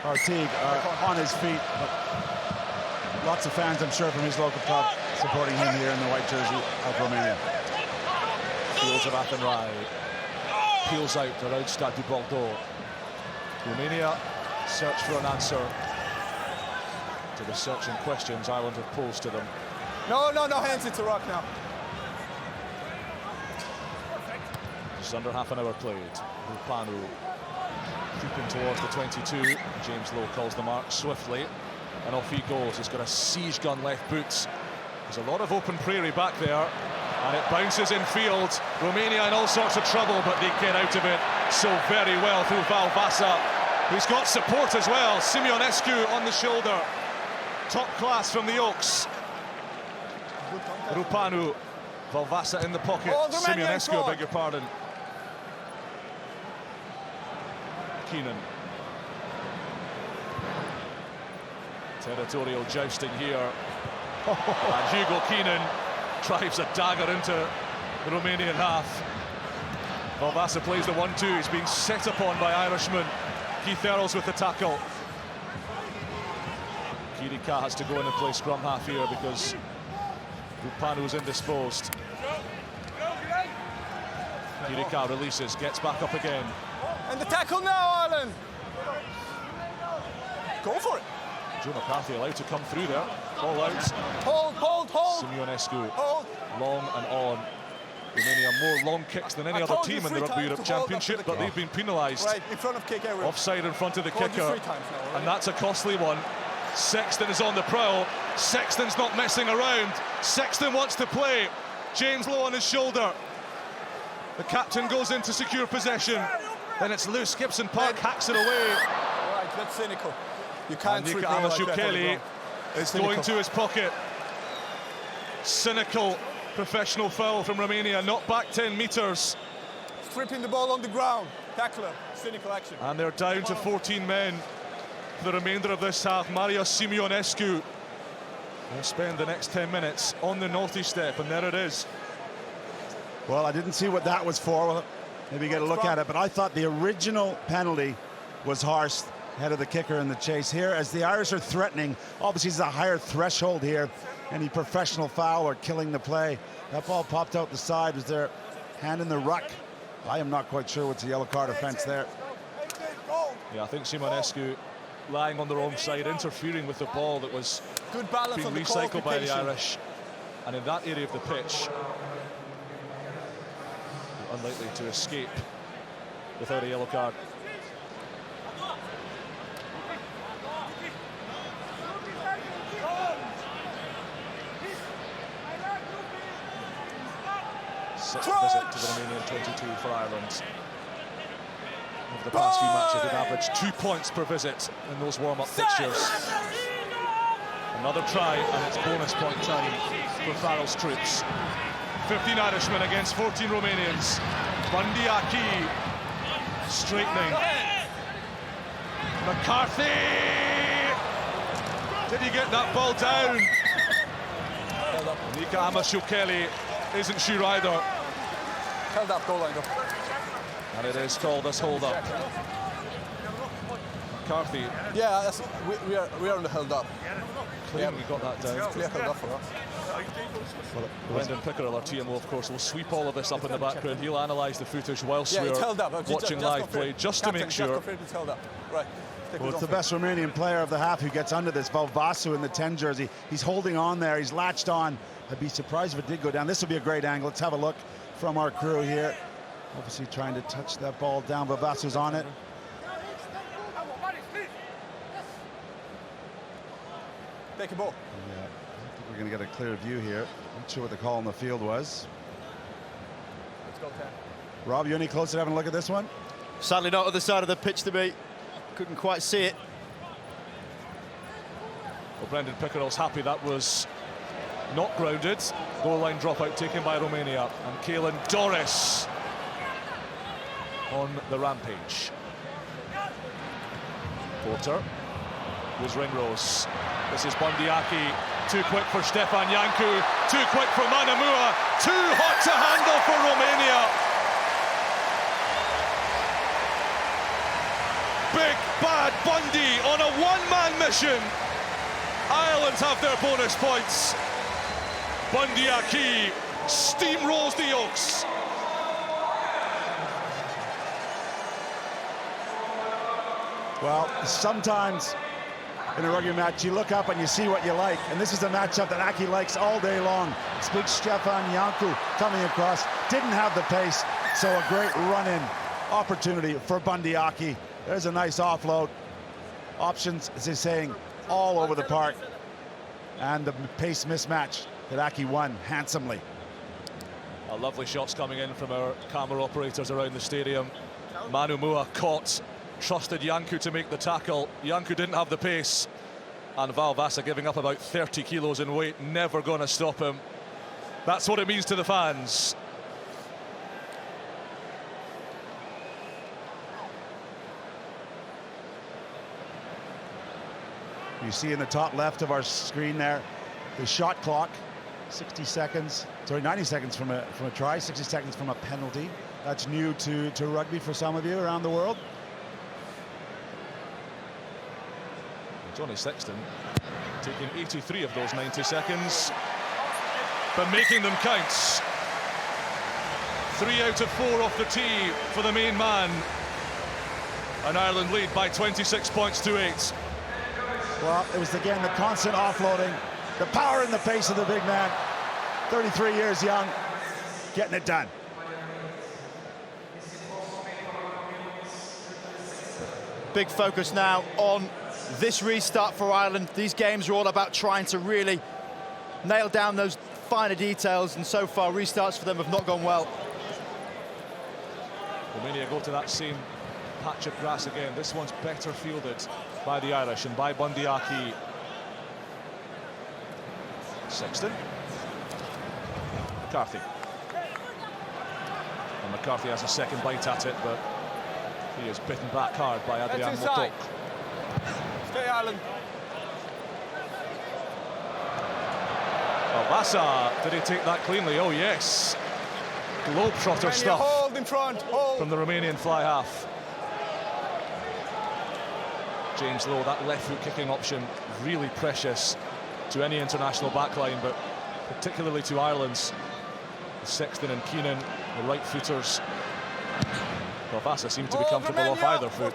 Hartig are on his feet. But lots of fans, I'm sure, from his local club supporting him here in the white jersey of Romania. Fields of Athenry. Peels out around Stade du Bordeaux. Romania search for an answer to the searching questions Ireland have posed to them. No hands, it's a rock now. Just under half an hour played. Rupanu creeping towards the 22. James Lowe calls the mark swiftly, and off he goes. He's got a siege gun left boot. There's a lot of open prairie back there, and it bounces in field. Romania in all sorts of trouble, but they get out of it so very well through Valvasa, who's got support as well. Simeonescu on the shoulder. Top class from the Oaks. Rupanu, Valvasa in the pocket. Simeonescu, I beg your pardon. Keenan. Territorial jousting here. And Hugo Keenan drives a dagger into the Romanian half. Valvasa plays the 1-2. He's been set upon by Irishman. Keith Earls with the tackle. Kirika has to go in and play scrum half here because Rupanu's indisposed. Kirika releases, gets back up again. And the tackle now, Ireland! Go for it! Joe McCarthy allowed to come through there. All out. Hold! Simeonescu, Hold! long and on. Romania more long kicks than any other team in the Rugby Europe Championship, but they've been penalised. Right, in front of kick area. Offside in front of the kicker, now, right? And that's a costly one. Sexton is on the prowl. Sexton's not messing around. Sexton wants to play. James Lowe on his shoulder. The captain goes in to secure possession. Then it's loose. Gibson Park hacks it away. Right, that's cynical. You can't Nika like Amashukeli is going to his pocket. Cynical professional foul from Romania, not back 10 metres. Stripping the ball on the ground. Tackler, cynical action. And they're down to 14 men for the remainder of this half. Mario Simeonescu will spend the next 10 minutes on the naughty step, and there it is. Well, I didn't see what that was for. Well, maybe get a look at it, but I thought the original penalty was harsh ahead of the kicker in the chase. Here, as the Irish are threatening, obviously there's a higher threshold here. Any professional foul or killing the play. That ball popped out the side. Was there hand in the ruck? I am not quite sure what's a yellow card offence there. Yeah, I think Simeonescu lying on the wrong side, interfering with the ball that was good balance being on the recycled by the qualification. Irish. And in that area of the pitch, unlikely to escape without a yellow card. Sixth visit to the Romanian 22 for Ireland. Over the past few matches, they've averaged 2 points per visit in those warm-up fixtures. Another try, and it's bonus point time for Farrell's troops. 15 Irishmen against 14 Romanians. Bundiaki straightening. McCarthy! Did he get that ball down? Nika Amashukeli isn't sure either. Held up, goal line though. And it is called as hold up. McCarthy. Yeah, that's, we are on the held up. Clearly got that down. Clear held up for us. Brendan Pickerel, our TMO, of course, will sweep all of this up in the background. He'll analyse the footage whilst Yeah, it's we're held up. watching live play, just to make sure. It's held up. Right. Well, it's the best Romanian player of the half who gets under this, Valvasu in the 10 jersey. He's holding on there. He's latched on. I'd be surprised if it did go down. This will be a great angle. Let's have a look from our crew here. Obviously trying to touch that ball down. Valvasu's on it. Take a ball. Yeah, I think we're going to get a clear view here. Not sure what the call on the field was. Let's go, 10. Rob, you any closer to having a look at this one? Sadly not other side of the pitch to me. Couldn't quite see it. Well, Brendan Pickerel's happy that was not grounded. Goal line dropout taken by Romania. And Caelan Doris on the rampage. Porter was Ringrose. This is Bundiaki. Too quick for Stefan Janku. Too quick for Manamua. Too hot to handle for Romania. Big bad Bundy on a one-man mission. Ireland have their bonus points. Bundiaki steamrolls the Oaks. Well, sometimes in a rugby match you look up and you see what you like, and this is a matchup that Aki likes all day long. It's big Stefan Janku coming across, didn't have the pace, so a great run-in opportunity for Bundiaki. There's a nice offload. Options, as they're saying, all over the park, and the pace mismatch Hiraki won handsomely. Lovely shots coming in from our camera operators around the stadium. Manu Mua caught, trusted Janku to make the tackle. Janku didn't have the pace, and Valvasa giving up about 30 kilos in weight, never going to stop him. That's what it means to the fans. You see in the top left of our screen there, the shot clock, 60 seconds, sorry, 90 seconds from a try, 60 seconds from a penalty. That's new to rugby for some of you around the world. Johnny Sexton taking 83 of those 90 seconds, but making them count. 3 out of 4 off the tee for the main man. And Ireland lead by 26 points to 8. Well, it was again the constant offloading, the power in the face of the big man. 33 years young, getting it done. Big focus now on this restart for Ireland. These games are all about trying to really nail down those finer details, and so far restarts for them have not gone well. Romania go to that same patch of grass again. This one's better fielded by the Irish and by Bundyaki. Sexton. McCarthy. And McCarthy has a second bite at it, but he is bitten back hard by Adrian Motok. Stay, Ireland. Valvasa, did he take that cleanly? Oh yes. Globetrotter stuff Hold in front, hold. from the Romanian fly half. James Lowe, that left foot kicking option, really precious to any international backline, but particularly to Ireland's. Sexton and Keenan, the right footers. Valvasa seemed to be comfortable off either foot.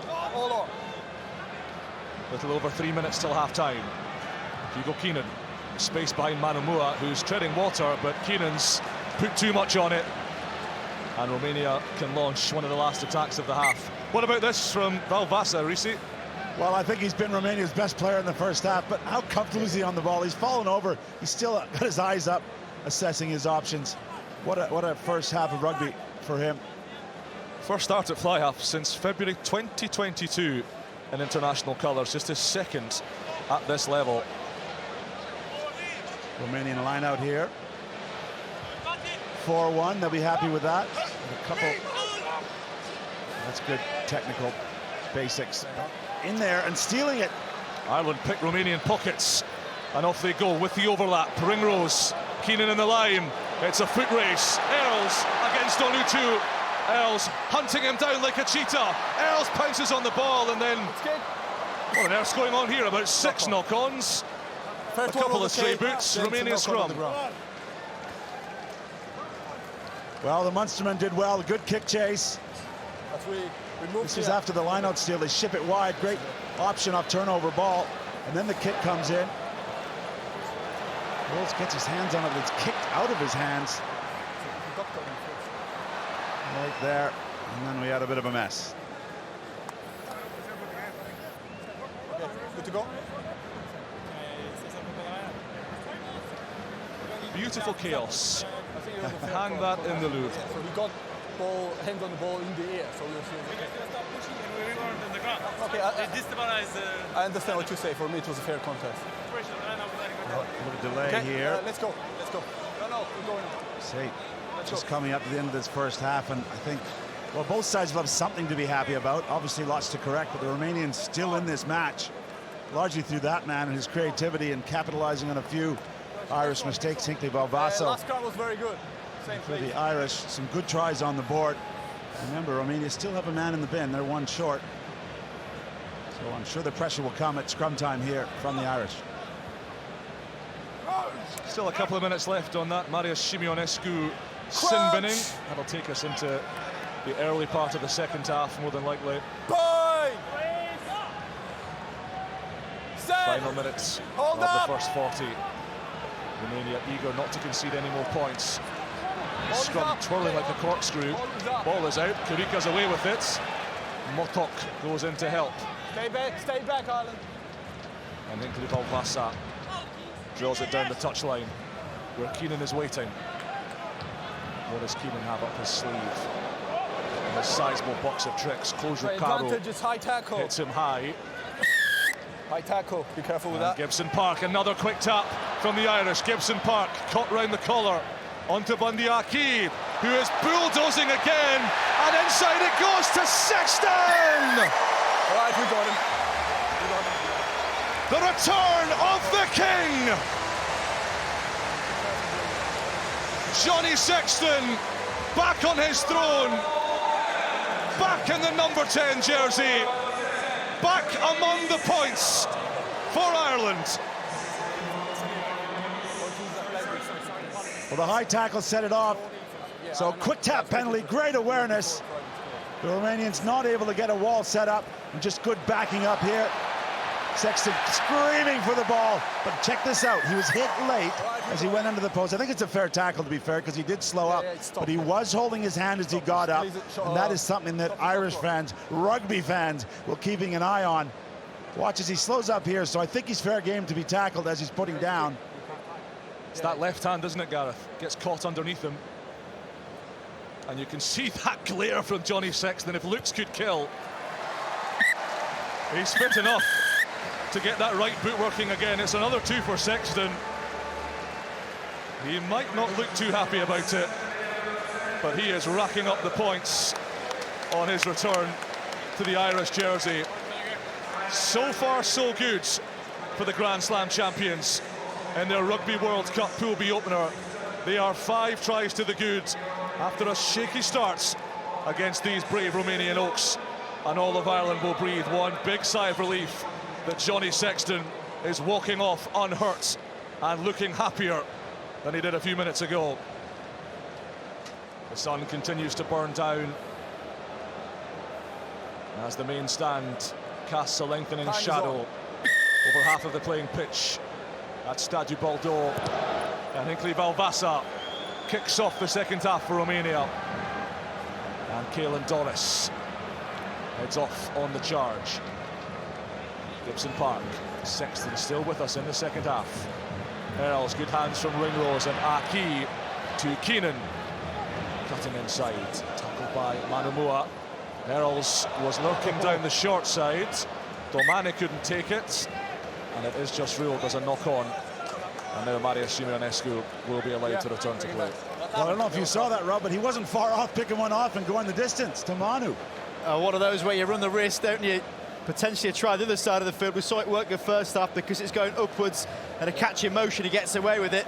Hold on. Little over 3 minutes till half-time. Hugo Keenan, space behind Manu Mua, who's treading water, but Keenan's put too much on it. And Romania can launch one of the last attacks of the half. What about this from Valvasa, Risi? Well, I think he's been Romania's best player in the first half, but how comfortable is he on the ball? He's fallen over. He's still got his eyes up, assessing his options. What a first half of rugby for him. First start at fly half since February 2022 in international colours, just his second at this level. Romanian line out here. 4-1, they'll be happy with that. A couple, that's good technical basics. In there and stealing it. Ireland pick Romanian pockets, and off they go with the overlap. Ringrose, Keenan in the line. It's a foot race. Earls against Onutu. Earls hunting him down like a cheetah. Earls pounces on the ball, and then what on earth's going on here? About 6 knock-ons. A couple of stray boots. Romania scrum. Well, the Munstermen did well. A good kick chase. This is after the line-out steal. They ship it wide. Great option off turnover ball. And then the kick comes in. Wills gets his hands on it, but it's kicked out of his hands. Right there. And then we had a bit of a mess. Okay, good to go. Beautiful chaos. Hang that in the Louvre. So we got hands on the ball in the air, so we'll see. Okay, I understand what you say. For me, it was a fair contest. A little delay here. Let's go. No, we're going. See, just coming up to the end of this first half, and I think, well, both sides will have something to be happy about. Obviously, lots to correct, but the Romanians still in this match, largely through that man and his creativity and capitalizing on a few Irish mistakes. Hinkley Valvasa. Last card was very good. Same For place. the Irish, some good tries on the board. Remember, Romania still have a man in the bin. They're one short. So I'm sure the pressure will come at scrum time here from the Irish. Still a couple of minutes left on that Marius Simeonescu sin binning. That'll take us into the early part of the second half, more than likely. Bye! Final minutes of the first 40. Romania eager not to concede any more points. The scrum twirling like a corkscrew. Ball is out. Kurika's away with it. Motok goes in to help. Stay back, Ireland. And Hinkley Valvasa Drills it down the touchline, where Keenan is waiting. What does Keenan have up his sleeve? And his sizable box of tricks. Close your caro. Advantage is high tackle. Hits him high. High tackle. Be careful with And that. Gibson Park, another quick tap from the Irish. Gibson Park caught round the collar. Onto Bundyaki, who is bulldozing again. And inside it goes to Sexton! All right, we got him. The return of the king! Johnny Sexton back on his throne, back in the number 10 jersey, back among the points for Ireland. Well, the high tackle set it off. So quick tap penalty, great awareness. The Romanians not able to get a wall set up, and just good backing up here. Sexton screaming for the ball, but check this out. He was hit late as he went under the post. I think it's a fair tackle, to be fair, because he did slow up, but he was holding his hand as he got up, and that is something that Irish fans, rugby fans, will keeping an eye on. Watch as he slows up here, so I think he's fair game to be tackled as he's putting down. It's that left hand, isn't it, Gareth? Gets caught underneath him. And you can see that glare from Johnny Sexton. If looks could kill, he's fit enough to get that right boot working again. It's another 2 for Sexton. He might not look too happy about it, but he is racking up the points on his return to the Irish jersey. So far, so good for the Grand Slam champions in their Rugby World Cup Pool B opener. They are 5 tries to the good after a shaky start against these brave Romanian Oaks. And all of Ireland will breathe one big sigh of relief that Johnny Sexton is walking off unhurt and looking happier than he did a few minutes ago. The sun continues to burn down as the main stand casts a lengthening shadow over half of the playing pitch at Stadiu Baldo. And Hinkley Valvasa kicks off the second half for Romania. And Caelan Doris heads off on the charge. Gibson Park, Sexton still with us in the second half. Earls, good hands from Ringrose, and Aki to Keenan. Cutting inside, tackled by Manumua. Earls was lurking down the short side. Domani couldn't take it, and it is just ruled as a knock-on. And now Marius Simeonescu will be allowed to return to play. Well, I don't know if you saw that, Rob, but he wasn't far off picking one off and going the distance to Manu. One of those where you run the risk, don't you? Potentially try the other side of the field. We saw it work the first half because it's going upwards and a catch in motion, he gets away with it.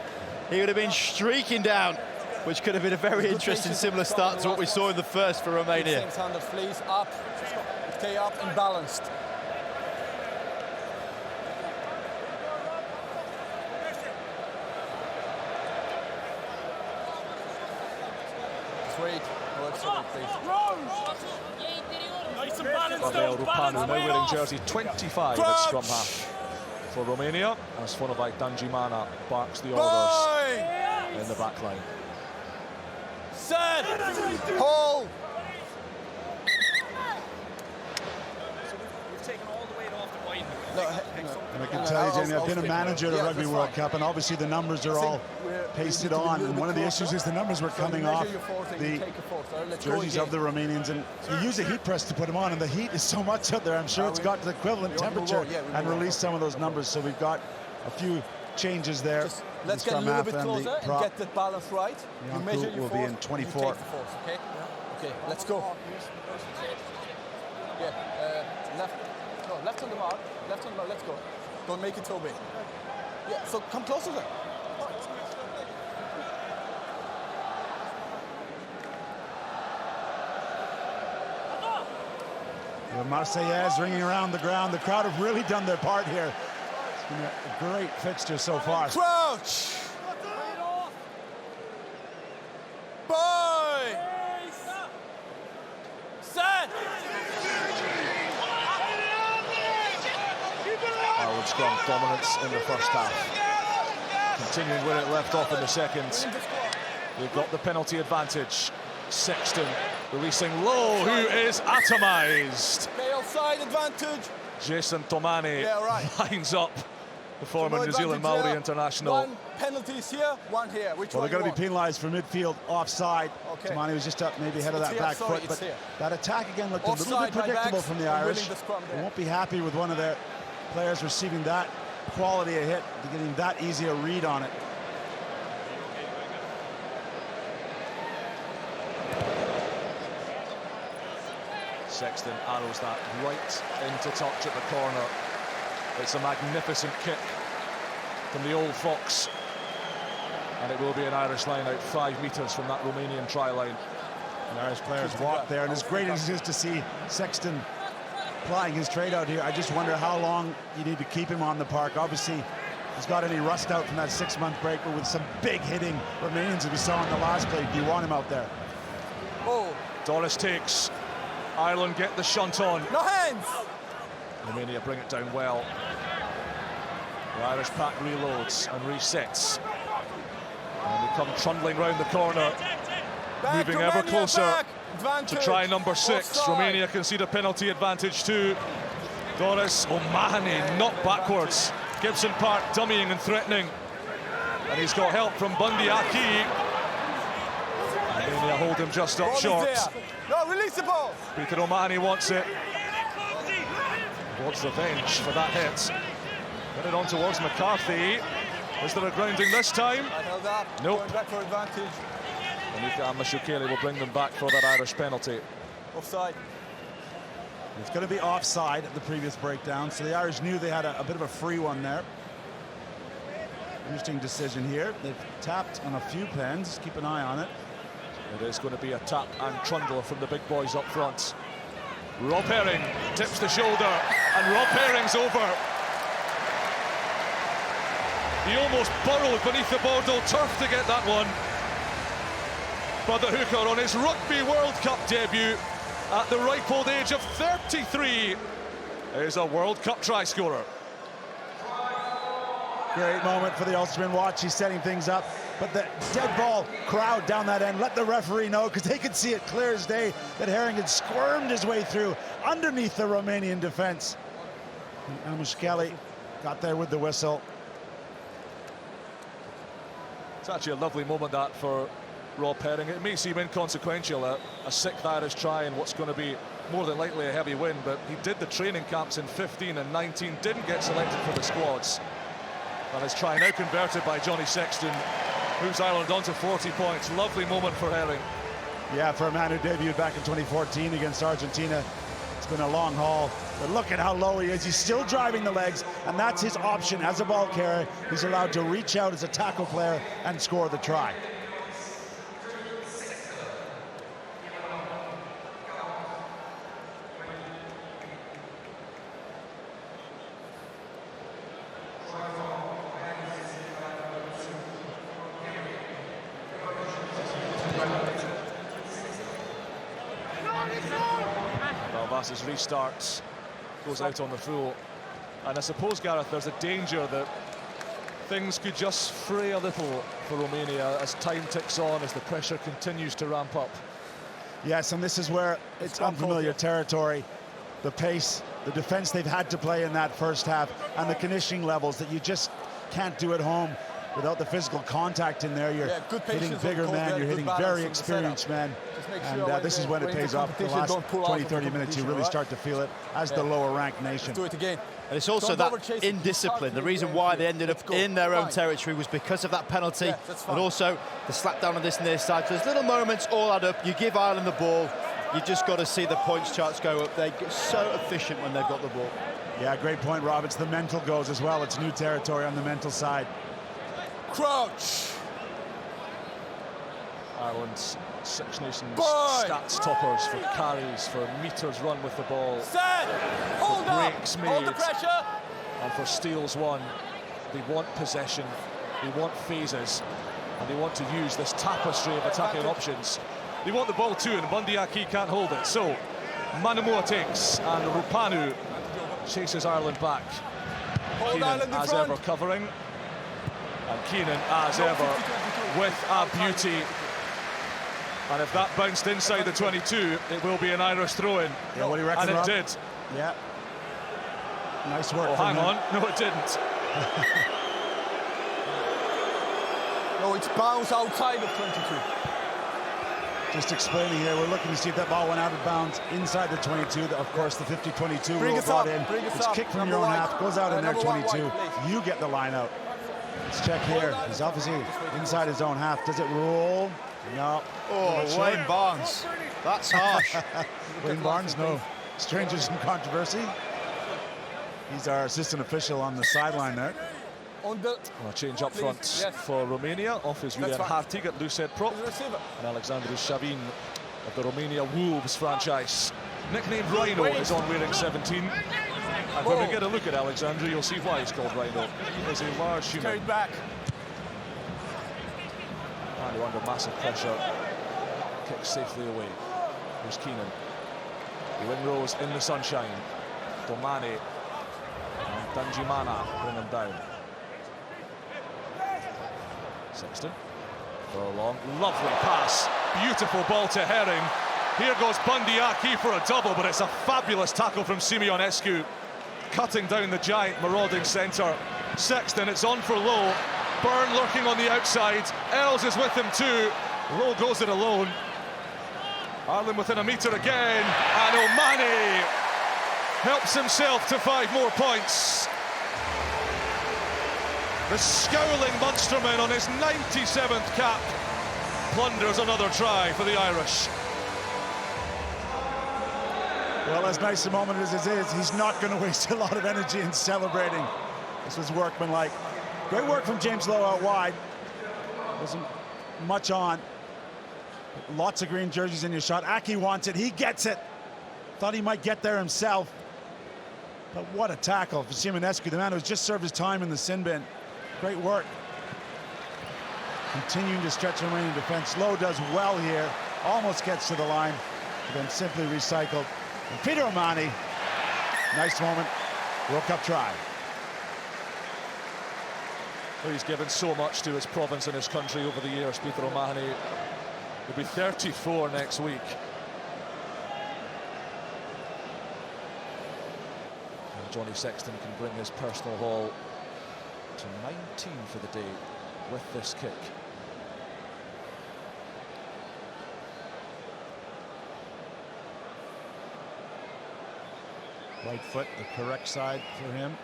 He would have been streaking down, which could have been a very interesting similar start to what we saw in the first for Romania. Same-handed fleece up, stay up and balanced. Sweet. Pavel Rupanu now wearing jersey 25 at scrum half for Romania, as Fonovai Danjimana barks the orders in the back line. Set! Hold! We've taken all the weight off the bite. And I can tell you, Jamie, I've been a manager at a Rugby World Cup, and obviously the numbers are all pasted on, and one of the issues is the numbers were coming off the jerseys of the Romanians, and you use a heat press to put them on, and the heat is so much out there, I'm sure it's got the equivalent temperature and released some of those numbers, so we've got a few changes there. Let's get a little bit closer and get the balance right. You measure your force, will be in 24. You take the force, okay? Okay, let's go. Yeah, left on the mark, let's go. Don't make it so big. Yeah, so come closer then. The Marseillaise ringing around the ground. The crowd have really done their part here. It's been a great fixture so far. Crouch! Boy! Set! Ireland scrum dominance in the first half. Continuing where it left off in the second. They've got the penalty advantage. Sexton releasing low, who is atomized. Male side advantage. Jason Tomani lines up the former no New Zealand advantage Maori here. international. One penalties here, one here. Which Well, one they're going you to be penalised for midfield offside. Okay. Tamani was just up maybe ahead of It's that here, back sorry, foot, it's but here. that attack again looked a little Offside, bit my predictable backs, from the and Irish. winning the scrum They there. won't be happy with one of their players receiving that quality a hit, getting that easy a read on it. Sexton arrows that right into touch at the corner. It's a magnificent kick from the old fox, and it will be an Irish line out 5 metres from that Romanian try line. The Irish players walk there, and as great as it is to see Sexton plying his trade out here, I just wonder how long you need to keep him on the park. Obviously, he's got any rust out from that 6-month break, but with some big hitting Romanians that we saw in the last play, do you want him out there? Oh, Doris takes. Ireland get the shunt on. no hands! Romania bring it down well. The Irish pack reloads and resets. And they come trundling round the corner, Back, moving ever Romania, closer back. to Advantage. try number 6. Offside. Romania concede a penalty advantage too. Doris O'Mahony knocked backwards. Gibson Park dummying and threatening. And he's got help from Bundy Aki. Romania hold him just up Ball is short. there. No, release the ball. Peter O'Mahony wants it. Wants revenge for that hit. Get it on towards McCarthy. Is there a grounding this time? I held up. Nope. Going back for advantage. Anika Mashukeli will bring them back for that Irish penalty. Offside. It's going to be offside at the previous breakdown, so the Irish knew they had a bit of a free one there. Interesting decision here. They've tapped on a few pens. Keep an eye on it. It is going to be a tap and trundle from the big boys up front. Rob Herring tips the shoulder, and Rob Herring's over. He almost burrowed beneath the Bordeaux turf to get that one. But the hooker on his Rugby World Cup debut at the ripe old age of 33 is a World Cup try scorer. Great moment for the Ulsterman. Watch, he's setting things up. But the dead ball crowd down that end let the referee know, because they could see it clear as day that Herring had squirmed his way through underneath the Romanian defense. And Mashukeli got there with the whistle. It's actually a lovely moment, that, for Rob Herring. It may seem inconsequential, a 6th Irish try and what's going to be more than likely a heavy win, but he did the training camps in 15 and 19, didn't get selected for the squads. And his try now converted by Johnny Sexton, moves Ireland on to 40 points. Lovely moment for Herring. Yeah, for a man who debuted back in 2014 against Argentina, it's been a long haul. But look at how low he is. He's still driving the legs, and that's his option as a ball carrier. He's allowed to reach out as a tackle player and score the try. Valvas's restarts, goes out on the full. And I suppose, Gareth, there's a danger that things could just fray a little for Romania as time ticks on, as the pressure continues to ramp up. Yes, and this is where it's unfamiliar territory. The pace, the defense they've had to play in that first half, and the conditioning levels that you just can't do at home without the physical contact in there. You're hitting bigger men, you're hitting very experienced men. And this is when it pays off. The last 20-30 minutes, you really start to feel it as the lower-ranked nation. Do it again. And it's also that indiscipline. The reason why they ended up in their own territory was because of that penalty, and also the slap down on this near side. So there's little moments all add up. You give Ireland the ball, you just got to see the points charts go up. They get so efficient when they've got the ball. Yeah, great point, Rob. It's the mental goes as well. It's new territory on the mental side. Crouch. Ireland's Six Nations stats toppers for carries, for metres run with the ball, Set. Hold up. breaks made, Hold the pressure. and for steals won. They want possession, they want phases, and they want to use this tapestry of attacking options. They want the ball too, and Bundy Aki can't hold it. So Manamua takes, and Rupanu chases Ireland back. Hold Keenan, Ireland in as front. ever, covering. And Keenan, as ever, with a beauty. And if that bounced inside the 22, it will be an Irish throw-in. Yeah, what do you reckon, And it Rob? did. Yeah. Nice work. Oh, from hang him. on. No, it didn't. No, it's bounced outside of 22. Just explaining here, we're looking to see if that ball went out of bounds inside the 22. Of course, the 50-22 rule brought in. It's kicked from your own half, goes out in their 22. You get the line out. Let's check here. He's obviously inside his own half. Does it roll? No. Oh, Wayne Barnes. That's harsh. Wayne Barnes, no strangers in controversy. He's our assistant official on the sideline there. On the Change up front for Romania. Off is Julian Hartig at loose head prop. And Alexandru Șavin of the Romania Wolves franchise. Nicknamed Rhino is on wearing 17. And when we get a look at Alexandru, you'll see why he's called Rhino. He is a large human. carried back. And under massive pressure. Kicks safely away. Here's Keenan. The windrows in the sunshine. Domani and Danjimana bring him down. Sexton for a long, lovely pass. Beautiful ball to Herring. Here goes Bundyaki for a double, but it's a fabulous tackle from Simeonescu. Cutting down the giant marauding centre. Sexton, it's on for Lowe. Byrne lurking on the outside. Earls is with him too. Lowe goes it alone. Ireland within a metre again. And O'Mahony helps himself to 5 more points. The scowling Munsterman on his 97th cap plunders another try for the Irish. Well, as nice a moment as it is, he's not going to waste a lot of energy in celebrating. This was workmanlike. Great work from James Lowe out wide. Wasn't much on. Lots of green jerseys in your shot. Aki wants it. He gets it. Thought he might get there himself. But what a tackle for Simeonescu, the man who's just served his time in the sin bin. Great work. Continuing to stretch the Romanian defense. Lowe does well here. Almost gets to the line, but then simply recycled. And Peter O'Mahony, nice moment. World Cup try. Well, he's given so much to his province and his country over the years, Peter O'Mahony. He'll be 34 next week. And Johnny Sexton can bring his personal haul to 19 for the day with this kick. Right foot, the correct side for him.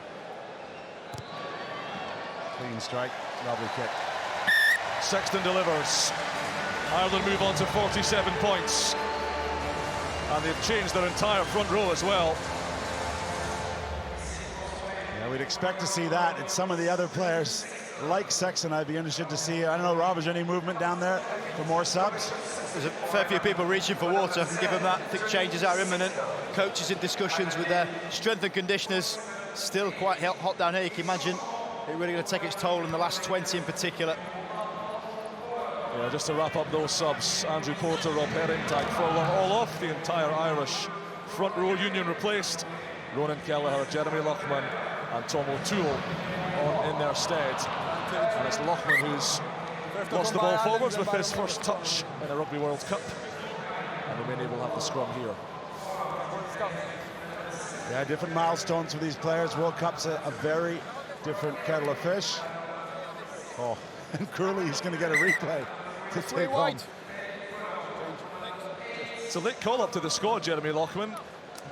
Clean strike, lovely kick. Sexton delivers. Ireland move on to 47 points. And they've changed their entire front row as well. Yeah, we'd expect to see that. It's some of the other players like Sexton I'd be interested to see. I don't know, Rob, is there any movement down there for more subs? There's a fair few people reaching for water. Given that, I think changes are imminent. Coaches in discussions with their strength and conditioners. Still quite hot down here. You can imagine it really going to take its toll in the last 20 in particular. Yeah, just to wrap up those subs, Andrew Porter, Rob Herring, Tadhg Furlong, all off. The entire Irish front row union replaced. Ronan Kelleher, Jeremy Loughman and Tom O'Toole on in their stead. And it's Loughman who's lost the ball forwards with his first touch in the Rugby World Cup. And Romania will have the scrum here. Yeah, different milestones for these players. World Cup's a very different kettle of fish. Oh, and Curley is going to get a replay to take home. It's a late call-up to the squad, Jeremy Loughman.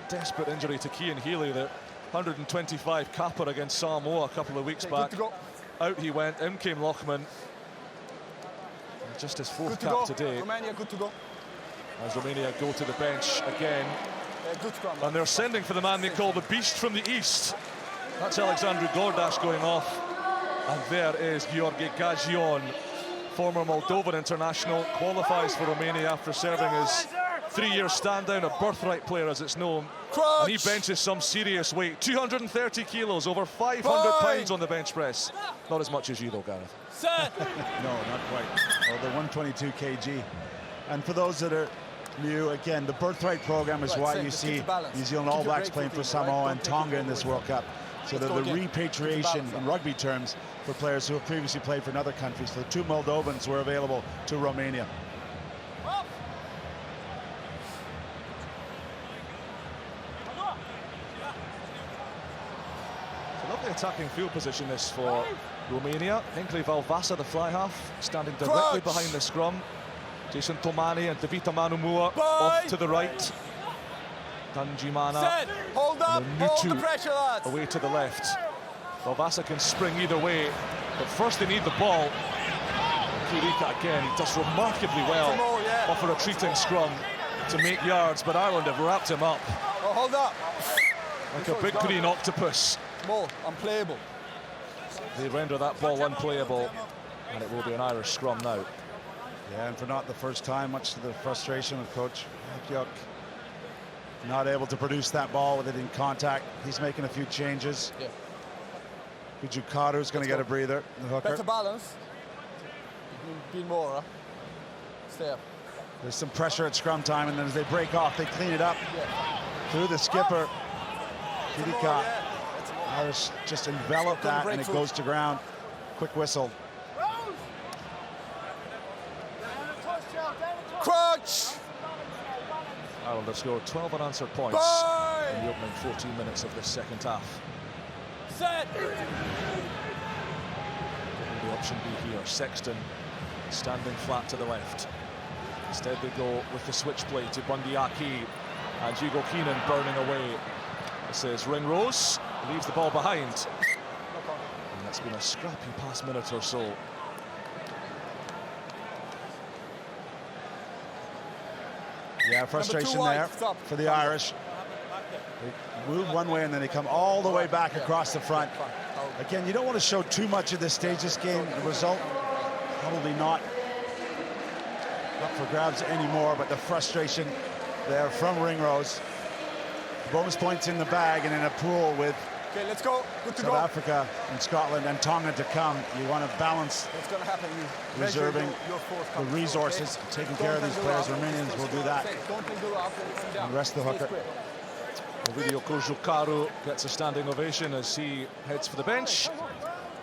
Desperate injury to Cian Healy, the 125 capper against Samoa a couple of weeks back. Out he went, in came Loughman. Just his 4th cap today. Romania, good to go. As Romania go to the bench again. And they're sending for the man they call the Beast from the East. That's Alexandru Gordash going off. And there is Gheorghe Gagion, former Moldovan international, qualifies for Romania after serving his 3-year stand-down, a birthright player as it's known. And he benches some serious weight, 230 kilos, over 500 pounds on the bench press. Not as much as you though, Gareth. No, not quite. Oh, the 122 kg. And for those that are new, again, the birthright program is why you see New Zealand All Blacks playing for Samoa and Tonga in this World Cup. So they're the repatriation in rugby terms for players who have previously played for another country. So the 2 Moldovans were available to Romania. attacking field position this for Romania. Hinkley Valvasa, the fly half, standing directly behind the scrum. Jason Tomani and Davita Manumua off to the right. Danjimana Set. Hold up. Hold the pressure, lads. away to the left. Valvasa can spring either way, but first they need the ball. Kirika again, he does remarkably well off a retreating scrum to make yards, but Ireland have wrapped him up. Oh, hold up. Like a big green octopus. More unplayable. They render that ball unplayable, and it will be an Irish scrum now. Yeah, and for not the first time, much to the frustration of Coach Hyuk. Not able to produce that ball with it in contact. He's making a few changes. Yeah. Bujukaru's going to get a breather, the hooker. Better balance. Be more. Stay up. There's some pressure at scrum time, and then as they break off, they clean it up through the skipper. Kirika. Irish just envelop that, and it goes to ground. Quick whistle. Crunch! Ireland have scored 12 unanswered points in the opening 14 minutes of this second half. Set! The option B here, Sexton standing flat to the left. Instead they go with the switch play to Bundyaki, and Hugo Keenan burning away. This is Ringrose, leaves the ball behind. And it's been a scrappy past minute or so. Yeah, frustration there for the Irish. They move one way and then they come all the way back across the front. Again, you don't want to show too much at this stage. This game, the result, probably not up for grabs anymore, but the frustration there from Ringrose. Bonus points in the bag and in a pool with let's go. Good to South Africa and Scotland and Tonga to come. You want to balance what's going to happen. You reserving the resources, taking care of these players. Romanians will do that. And rest the hooker. Ovidio Kojukaru gets a standing ovation as he heads for the bench.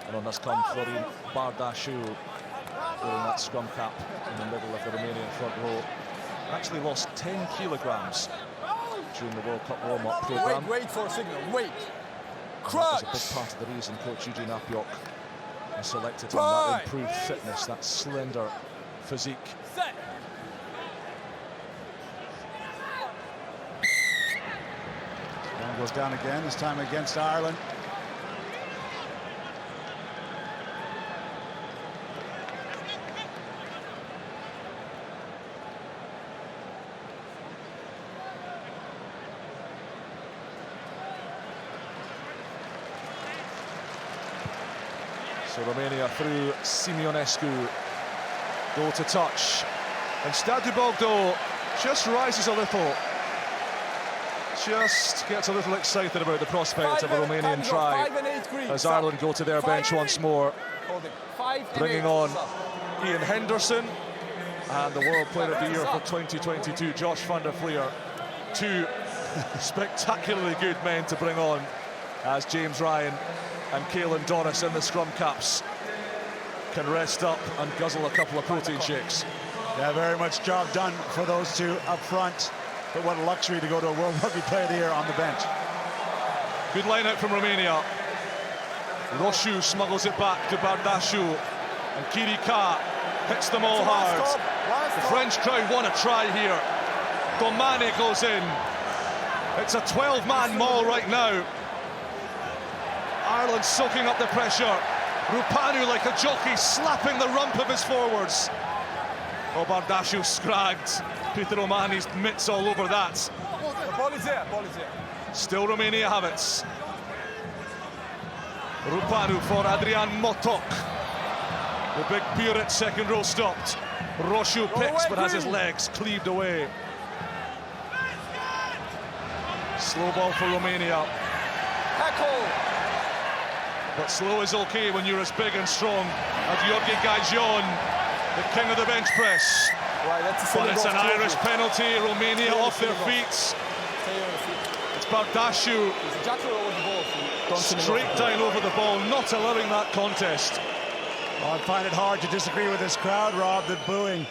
And on this come Florin Bardashiu, wearing that scrum cap in the middle of the Romanian front row. Actually lost 10 kilograms during the World Cup warm-up programme. Wait for a signal, wait. That was a big part of the reason Coach Eugene Apiok has selected him, that improved fitness, that slender physique. One goes down again, this time against Ireland. So Romania through Simeonescu, goal to touch, and Stade du Bordeaux just rises a little, just gets a little excited about the prospect of a Romanian try as Ireland go to their bench once more, bringing on Ian Henderson and the World Player of the Year for 2022, Josh van der Flier. Two spectacularly good men to bring on as James Ryan and Caelan Doris in the scrum caps can rest up and guzzle a couple of protein shakes. Yeah, very much job done for those two up front. But what a luxury to go to a World Rugby Player of the Year on the bench. Good line out from Romania. Roshu smuggles it back to Bardashiu, and Kirika hits them all hard. The French crowd want to try here. Domane goes in. It's a 12-man maul right now. Ireland soaking up the pressure. Rupanu like a jockey slapping the rump of his forwards. Oh, Bardashiu scragged Peter O'Mahony's mitts all over that. Ball is here, ball is here. Still Romania have it. Rupanu for Adrian Motok. The big Pirit second row stopped. Roshu picks but has his legs cleaved away. Slow ball for Romania. But slow is okay when you're as big and strong as Georgi Gajon, the king of the bench press. But it's an Irish penalty. Romania off their feet. It's Bardashiu straight down over the ball, not allowing that contest. Well, I find it hard to disagree with this crowd, Rob. They're booing.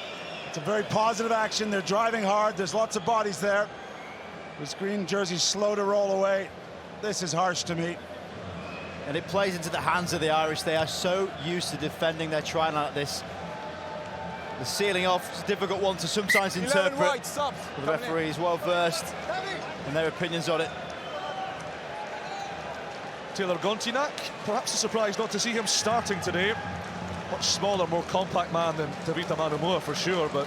It's a very positive action. They're driving hard. There's lots of bodies there. This green jersey slow to roll away. This is harsh to me. And it plays into the hands of the Irish. They are so used to defending their try line like this. The sealing off is a difficult one to sometimes interpret. Right, the referee is well versed in their opinions on it. Taylor Gontinak, perhaps a surprise not to see him starting today. Much smaller, more compact man than Tavita Manumoa for sure, but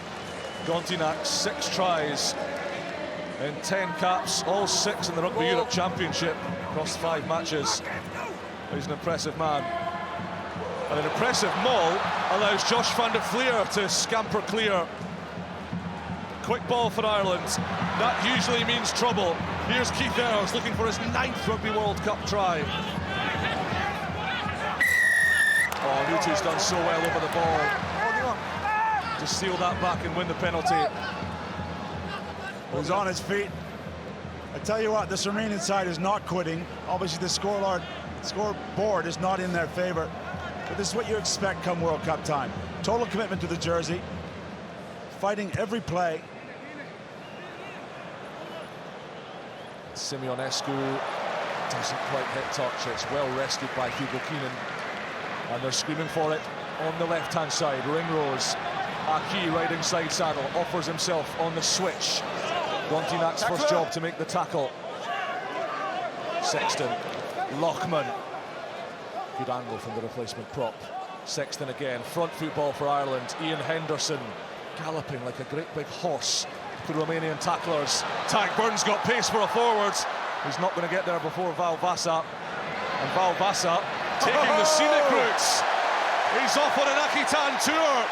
Gontinak, 6 tries in 10 caps, all 6 in the Rugby Europe Championship across 5 matches. He's an impressive man. And an impressive maul allows Josh van der Fleer to scamper clear. Quick ball for Ireland. That usually means trouble. Here's Keith Earls looking for his 9th Rugby World Cup try. Oh, Nutu's done so well over the ball to steal that back and win the penalty. He's on his feet. I tell you what, this Romanian side is not quitting. Obviously, the scoreboard is not in their favor. But this is what you expect come World Cup time. Total commitment to the jersey. Fighting every play. Simeonescu doesn't quite hit touch. It's well rescued by Hugo Keenan. And they're screaming for it on the left-hand side. Ringrose, Aki riding side saddle, offers himself on the switch. Gontinak's first job to make the tackle. Sexton, Lochman. Good angle from the replacement prop. Sexton again, front foot ball for Ireland. Ian Henderson galloping like a great big horse through Romanian tacklers. Tag Burns got pace for a forward. He's not going to get there before Val Vasa. And Val Vasa taking the scenic routes. He's off on an Akitan tour.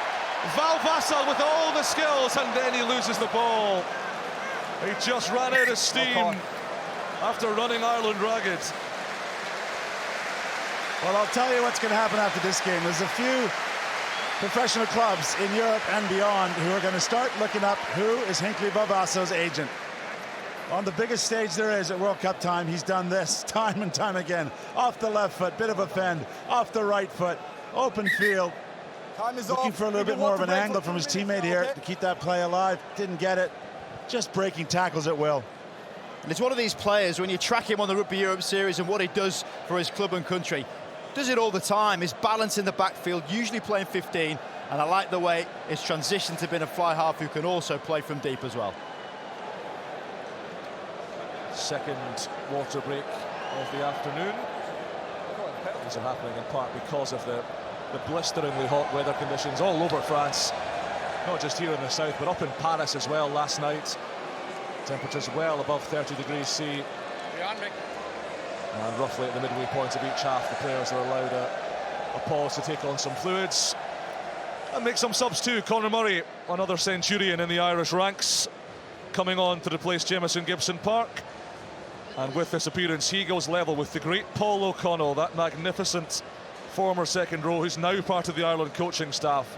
Val Vasa with all the skills, and then he loses the ball. He just ran out of steam after running Ireland ragged. Well, I'll tell you what's going to happen after this game. There's a few professional clubs in Europe and beyond who are going to start looking up who is Hinckley Valvasa's agent. On the biggest stage there is at World Cup time, he's done this time and time again. Off the left foot, bit of a fend. Off the right foot, open field. Time is Looking off. for a little bit more of an angle from his teammate here to keep that play alive. Didn't get it. Just breaking tackles at will. And it's one of these players, when you track him on the Rugby Europe Series and what he does for his club and country, does it all the time. His balance in the backfield, usually playing 15, and I like the way his transition to being a fly half who can also play from deep as well. Second water break of the afternoon. These are happening in part because of the blisteringly hot weather conditions all over France. Not just here in the south, but up in Paris as well last night. Temperatures well above 30 degrees C. And roughly at the midway point of each half, the players are allowed a pause to take on some fluids and make some subs too. Conor Murray, another centurion in the Irish ranks, coming on to replace Jamison Gibson Park. And with this appearance, he goes level with the great Paul O'Connell, that magnificent former second row, who's now part of the Ireland coaching staff,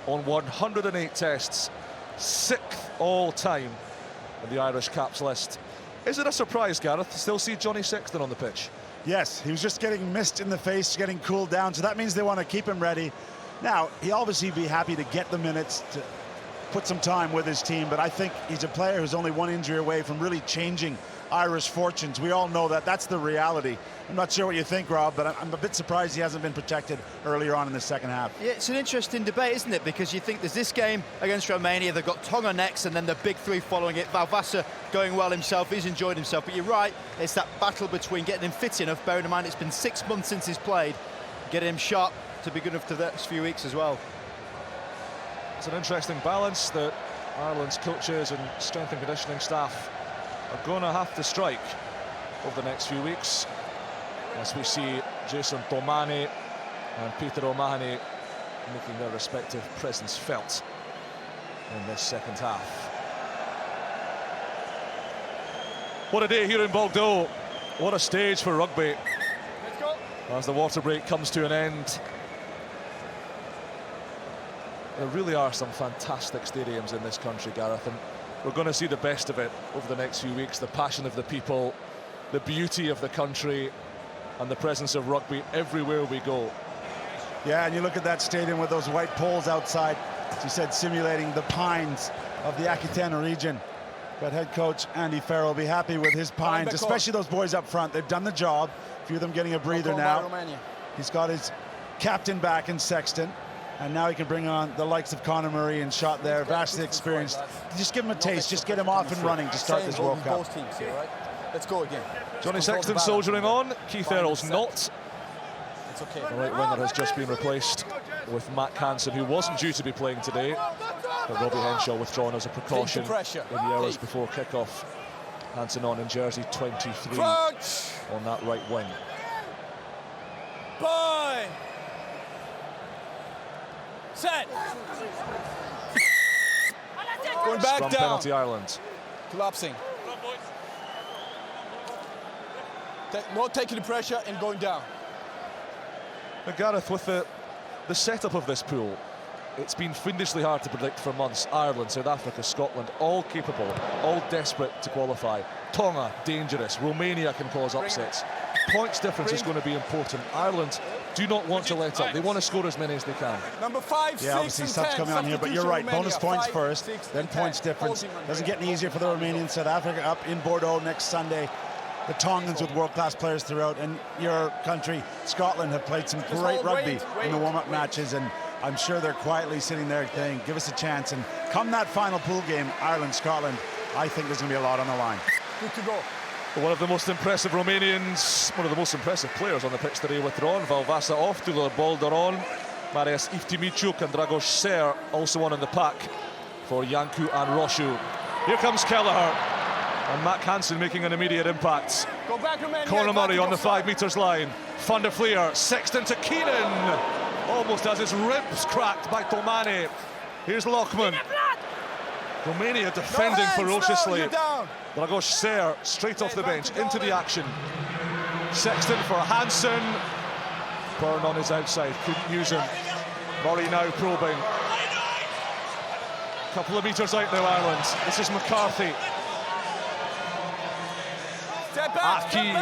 on 108 tests, 6th all-time in the Irish caps list. Is it a surprise, Gareth, to still see Johnny Sexton on the pitch? Yes, he was just getting mist in the face, getting cooled down, so that means they want to keep him ready. Now, he'll obviously be happy to get the minutes, to put some time with his team, but I think he's a player who's only one injury away from really changing Irish fortunes. We all know that. That's the reality. I'm not sure what you think, Rob, but I'm a bit surprised he hasn't been protected earlier on in the second half. Yeah, it's an interesting debate, isn't it? Because you think there's this game against Romania, they've got Tonga next, and then the big three following it. Valvasa going well himself, he's enjoyed himself. But you're right, it's that battle between getting him fit enough, bearing in mind it's been 6 months since he's played, getting him sharp to be good enough for the next few weeks as well. It's an interesting balance that Ireland's coaches and strength and conditioning staff are going to have to strike over the next few weeks, as we see Jason Domani and Peter O'Mahony making their respective presence felt in this second half. What a day here in Bordeaux. What a stage for rugby. Let's go. As the water break comes to an end. There really are some fantastic stadiums in this country, Gareth, and we're going to see the best of it over the next few weeks. The passion of the people, the beauty of the country, and the presence of rugby everywhere we go. Yeah, and you look at that stadium with those white poles outside, as you said, simulating the pines of the Aquitaine region. But head coach Andy Farrell will be happy with his Pines, especially those boys up front. They've done the job. A few of them getting a breather now. He's got his captain back in Sexton, and now he can bring on the likes of Conor Murray and shot there, vastly experienced. Just give him a taste, just get him off and running to start this World Cup. Let's go again. Johnny Sexton soldiering on. Keith Earls not. It's okay. The right winger has just been replaced with Matt Hansen, who wasn't due to be playing today. But Robbie Henshaw withdrawn as a precaution in the hours before kickoff. Hansen on in jersey 23 on that right wing. Bye. Set. Going back Scrum down. penalty Ireland. Collapsing. Not taking the pressure and going down. Now, Gareth, with the setup of this pool, it's been fiendishly hard to predict for months. Ireland, South Africa, Scotland, all capable, all desperate to qualify. Tonga, dangerous. Romania can cause upsets. Points difference is going to be important. Ireland do not want to let up. They want to score as many as they can. Number 5, 6, obviously stuff's coming on here, but you're right. Bonus points first, then points difference. Doesn't get any easier for the Romanians. South Africa up in Bordeaux next Sunday. The Tongans with world-class players throughout, and your country, Scotland, have played some great rugby in the warm-up matches, and I'm sure they're quietly sitting there saying, give us a chance. And come that final pool game, Ireland-Scotland, I think there's going to be a lot on the line. Good to go. One of the most impressive Romanians, one of the most impressive players on the pitch today withdrawn. Valvasa off, Tudor Boulder on. Marius Iftimichuk and Dragos Ser also on in the pack for Yanku and Roshu. Here comes Kelleher. And Matt Hansen making an immediate impact. Go back, Romania. Conor Murray on the 5 metres line. Van der Fleer, Sexton to Keenan. Almost has his ribs cracked by Tomane. Here's Lochman. Romania defending ferociously. Dragos Ser straight off the bench into the action. Sexton for Hansen. Byrne on his outside, couldn't use him. Murray now probing. Couple of metres out now, Ireland. This is McCarthy. Aki,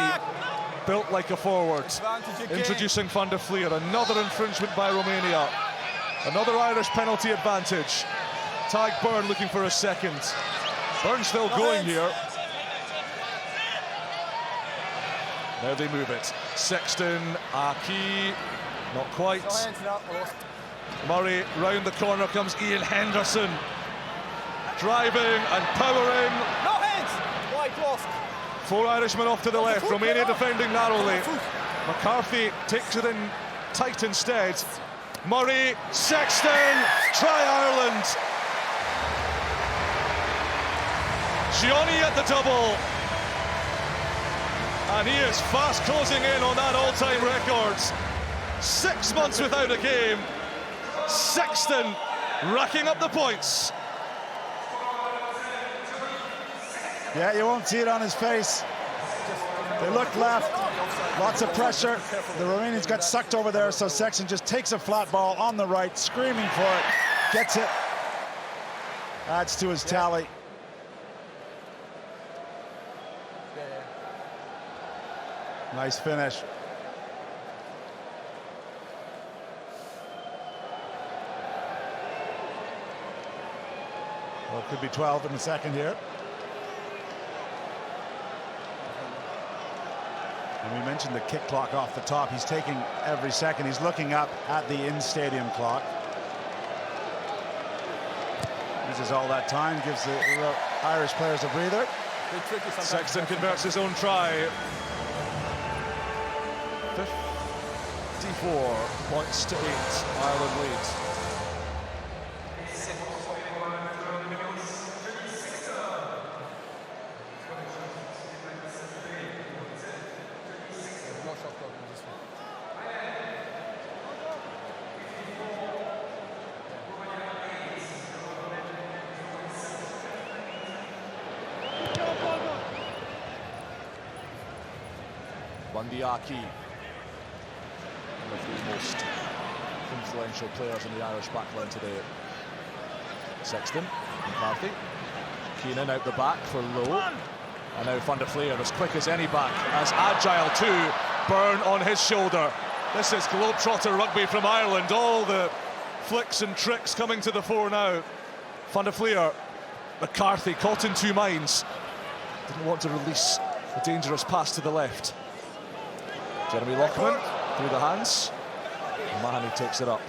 built like a forward. Introducing Van der Fleer. Another infringement by Romania. Another Irish penalty advantage. Tag Byrne looking for a second. Byrne still going here. Now they move it. Sexton, Aki, not quite. Murray round the corner comes Ian Henderson. Driving and powering. No hands! White lost. 4 Irishmen off to the left. Romania defending narrowly. McCarthy takes it in tight instead. Murray, Sexton, try Ireland. Gioni at the double. And he is fast closing in on that all-time record. 6 months without a game. Sexton racking up the points. Yeah, you won't see it on his face. They look left, lots of pressure. The Romanians got sucked over there, so Sexton just takes a flat ball on the right, screaming for it, gets it, adds to his tally. Nice finish. Well, it could be 12 in a second here. And we mentioned the kick clock off the top. He's taking every second. He's looking up at the in-stadium clock. Uses all that time, gives the Irish players a breather. Sexton converts his own try. 54 points to 8. Ireland leads. Bandiaki, one of the most influential players in the Irish backline today. Sexton, McCarthy, Keenan out the back for Lowe, and now Van der Fleer, as quick as any back, as agile too. Byrne on his shoulder. This is globetrotter rugby from Ireland. All the flicks and tricks coming to the fore now. Van der Fleer McCarthy caught in two minds. Didn't want to release a dangerous pass to the left. Jeremy Lockman through the hands. Mahoney takes it up.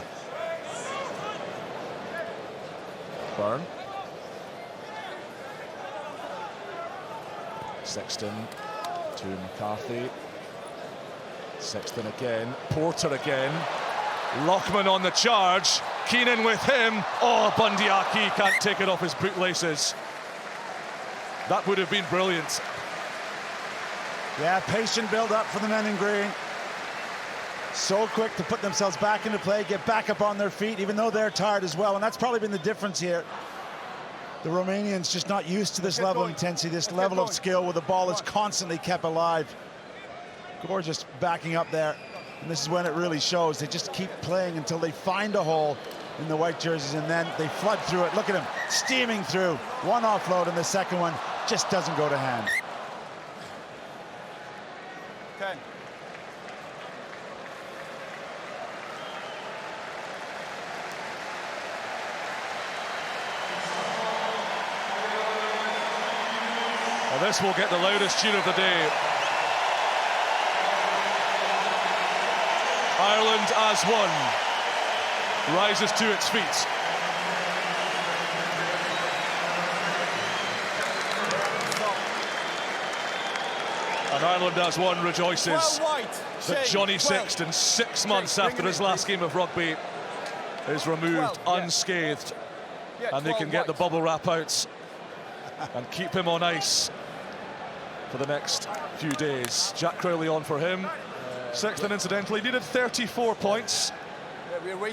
Byrne. Sexton to McCarthy. Sexton again. Porter again. Lockman on the charge. Keenan with him. Oh, Bundy Aki can't take it off his bootlaces. That would have been brilliant. Yeah, patient build up for the men in green. So quick to put themselves back into play, get back up on their feet, even though they're tired as well. And that's probably been the difference here. The Romanians just not used to this level of intensity, this level of skill where the ball is constantly kept alive. Gorgeous backing up there. And this is when it really shows. They just keep playing until they find a hole in the white jerseys, and then they flood through it. Look at him steaming through. One offload, and the second one just doesn't go to hand. Okay. Well, this will get the loudest cheer of the day. Ireland as one rises to its feet. And Ireland as one rejoices that Johnny Sexton, 6 months after his last game of rugby, is removed unscathed. And they can get the bubble wrap out and keep him on ice for the next few days. Jack Crowley on for him. Sexton, incidentally, needed 34 points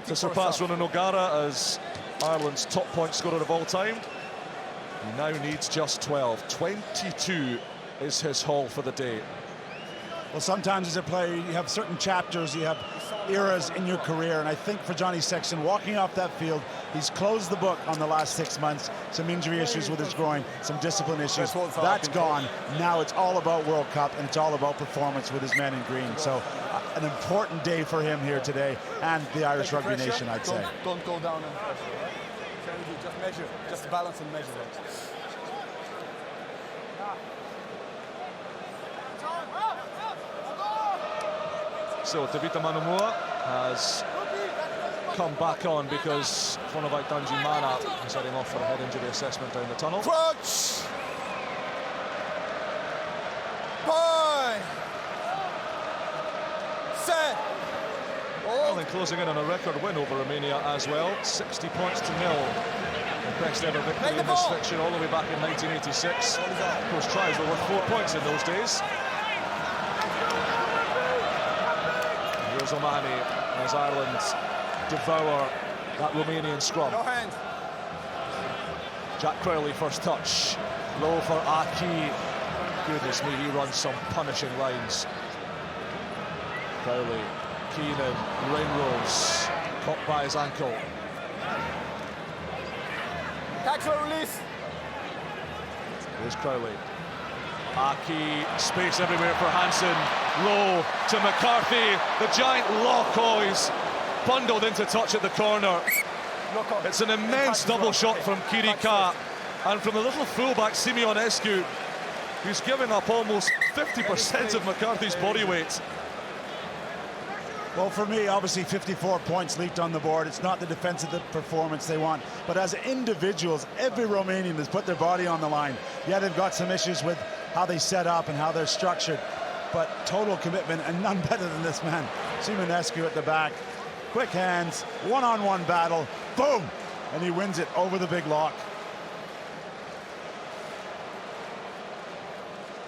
to surpass Ronan O'Gara as Ireland's top point scorer of all time. He now needs just 12. 22 is his haul for the day. Well, sometimes as a player, you have certain chapters, you have eras in your career, and I think for Johnny Sexton, walking off that field, he's closed the book on the last 6 months. Some injury issues with his groin, some discipline issues. That's gone. Now it's all about World Cup, and it's all about performance with his men in green. So an important day for him here today, and the Irish Rugby Nation, I'd say. Don't go down and pressure, right? Just measure, just balance and measure it. So Tavita Manumua has come back on because Fonavite Danjimana is heading off for a head injury assessment down the tunnel. Crutch! Bye! Set! Ireland closing in on a record win over Romania as well. 60 points to nil. The best ever victory in this fixture all the way back in 1986. Of course, tries were worth 4 points in those days. Here's O'Mahony as Ireland devour that Romanian scrum. No hand. Jack Crowley first touch. Low for Aki. Goodness me, he runs some punishing lines. Crowley, Keenan, Ringrose, caught by his ankle. Tackle release. Here's Crowley. Aki, space everywhere for Hansen. Low to McCarthy. The giant Lockhoys bundled into touch at the corner. It's an immense double shot from Kiri Ka. And from the little fullback Simeonescu, who's given up almost 50% of McCarthy's body weight. Well, for me, obviously 54 points leaked on the board. It's not the defensive performance they want. But as individuals, every Romanian has put their body on the line. Yeah, they've got some issues with how they set up and how they're structured. But total commitment, and none better than this man. Simeonescu at the back. Quick hands, one-on-one battle. Boom! And he wins it over the big lock.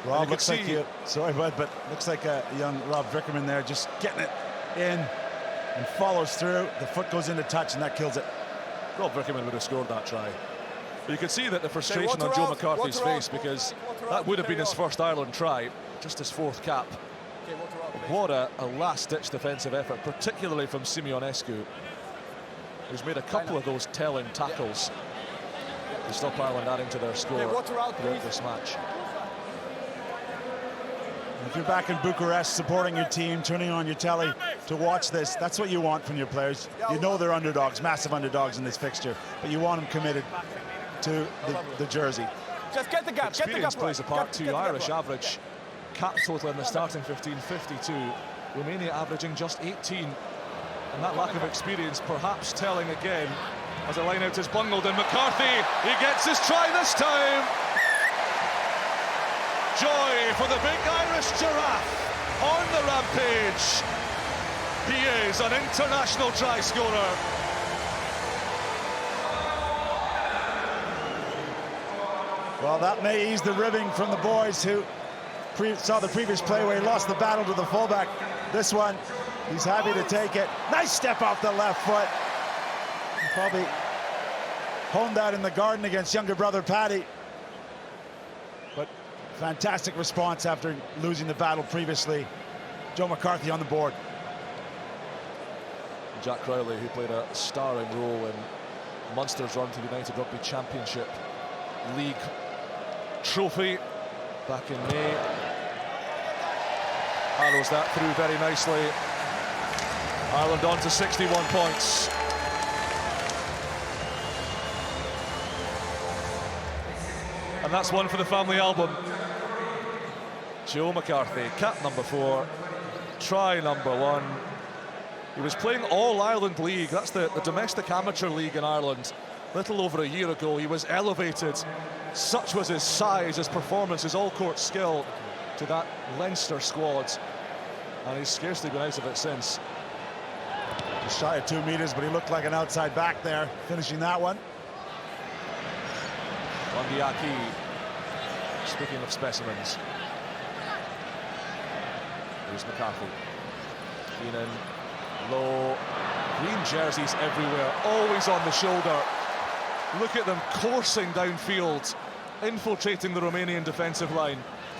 Rob, looks like you, sorry, bud, but looks like a young Rob Vickerman there, just getting it in and follows through. The foot goes into touch, and that kills it. Rob Vickerman would have scored that try. But you can see that the frustration on Joe McCarthy's face, because that would have been his first Ireland try, just his fourth cap. What a last-ditch defensive effort, particularly from Simeonescu, who's made a couple of those telling tackles to stop Ireland adding to their score throughout this match. If you're back in Bucharest supporting your team, turning on your telly to watch this, that's what you want from your players. You know they're underdogs, massive underdogs in this fixture, but you want them committed. to the jersey. Just get the gap. Experience plays a part Get too. the gap Irish right. average cap total in the starting 15, 52. Romania averaging just 18. And that lack of experience perhaps telling again as the line-out is bungled. And McCarthy, he gets his try this time. Joy for the big Irish giraffe on the rampage. He is an international try scorer. Well, that may ease the ribbing from the boys who saw the previous play where he lost the battle to the fullback. This one, he's happy to take it. Nice step off the left foot. He probably honed that in the garden against younger brother Paddy. But fantastic response after losing the battle previously. Joe McCarthy on the board. Jack Crowley, who played a starring role in Munster's run to the United Rugby Championship League trophy back in May. Arrows that through very nicely. Ireland on to 61 points. And that's one for the family album. Joe McCarthy, cap number 4, try number 1. He was playing All Ireland League, that's the domestic amateur league in Ireland. Little over a year ago, he was elevated. Such was his size, his performance, his all-court skill to that Leinster squad. And he's scarcely been out of it since. Just shy of 2 meters, but he looked like an outside back there, finishing that one. Wandiaki, speaking of specimens. Here's McCarthy. Keenan, low, green jerseys everywhere, always on the shoulder. Look at them coursing downfield, infiltrating the Romanian defensive line.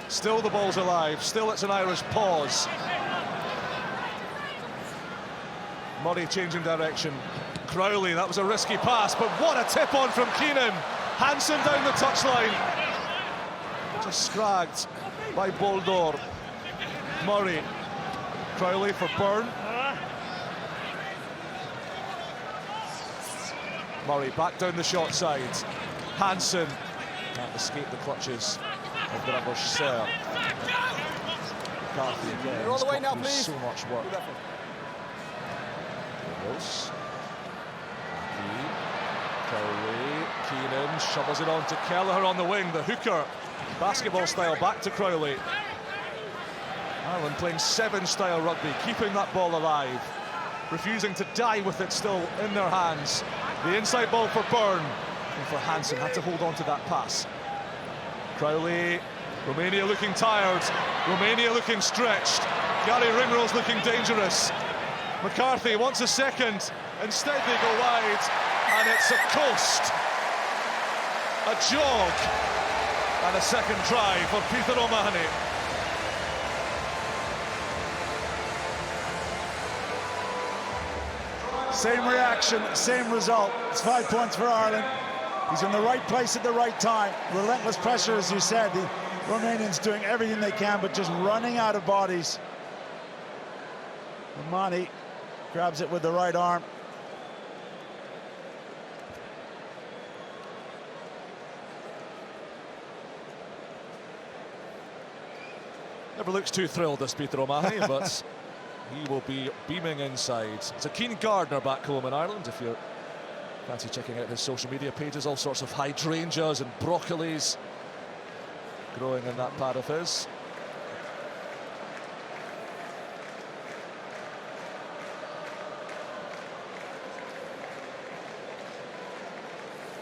Still the ball's alive, still it's an Irish pause. Murray changing direction. Crowley, that was a risky pass, but what a tip on from Keenan. Hansen down the touchline. Just scragged by Boldor. Murray. Crowley for Byrne. Murray back down the short side. Hansen can't escape the clutches of the number Ser. McCarthy again. You're all the way now, please. So much work. Rose. Crowley. Keenan shovels it on to Kelleher on the wing. The hooker, basketball style, back to Crowley. Ireland playing 7-style rugby, keeping that ball alive, refusing to die with it still in their hands. The inside ball for Byrne, and for Hansen, had to hold on to that pass. Crowley, Romania looking tired, Romania looking stretched, Gary Ringrose looking dangerous. McCarthy wants a second, instead they go wide, and it's a coast, a jog, and a second try for Peter O'Mahony. Same reaction, same result. It's 5 points for Ireland. He's in the right place at the right time. Relentless pressure, as you said. The Romanians doing everything they can, but just running out of bodies. O'Mahony grabs it with the right arm. Never looks too thrilled, this Peter O'Mahony, but he will be beaming inside. It's a Keen Gardner back home in Ireland. If you're fancy checking out his social media pages, all sorts of hydrangeas and broccolis growing in that pad of his.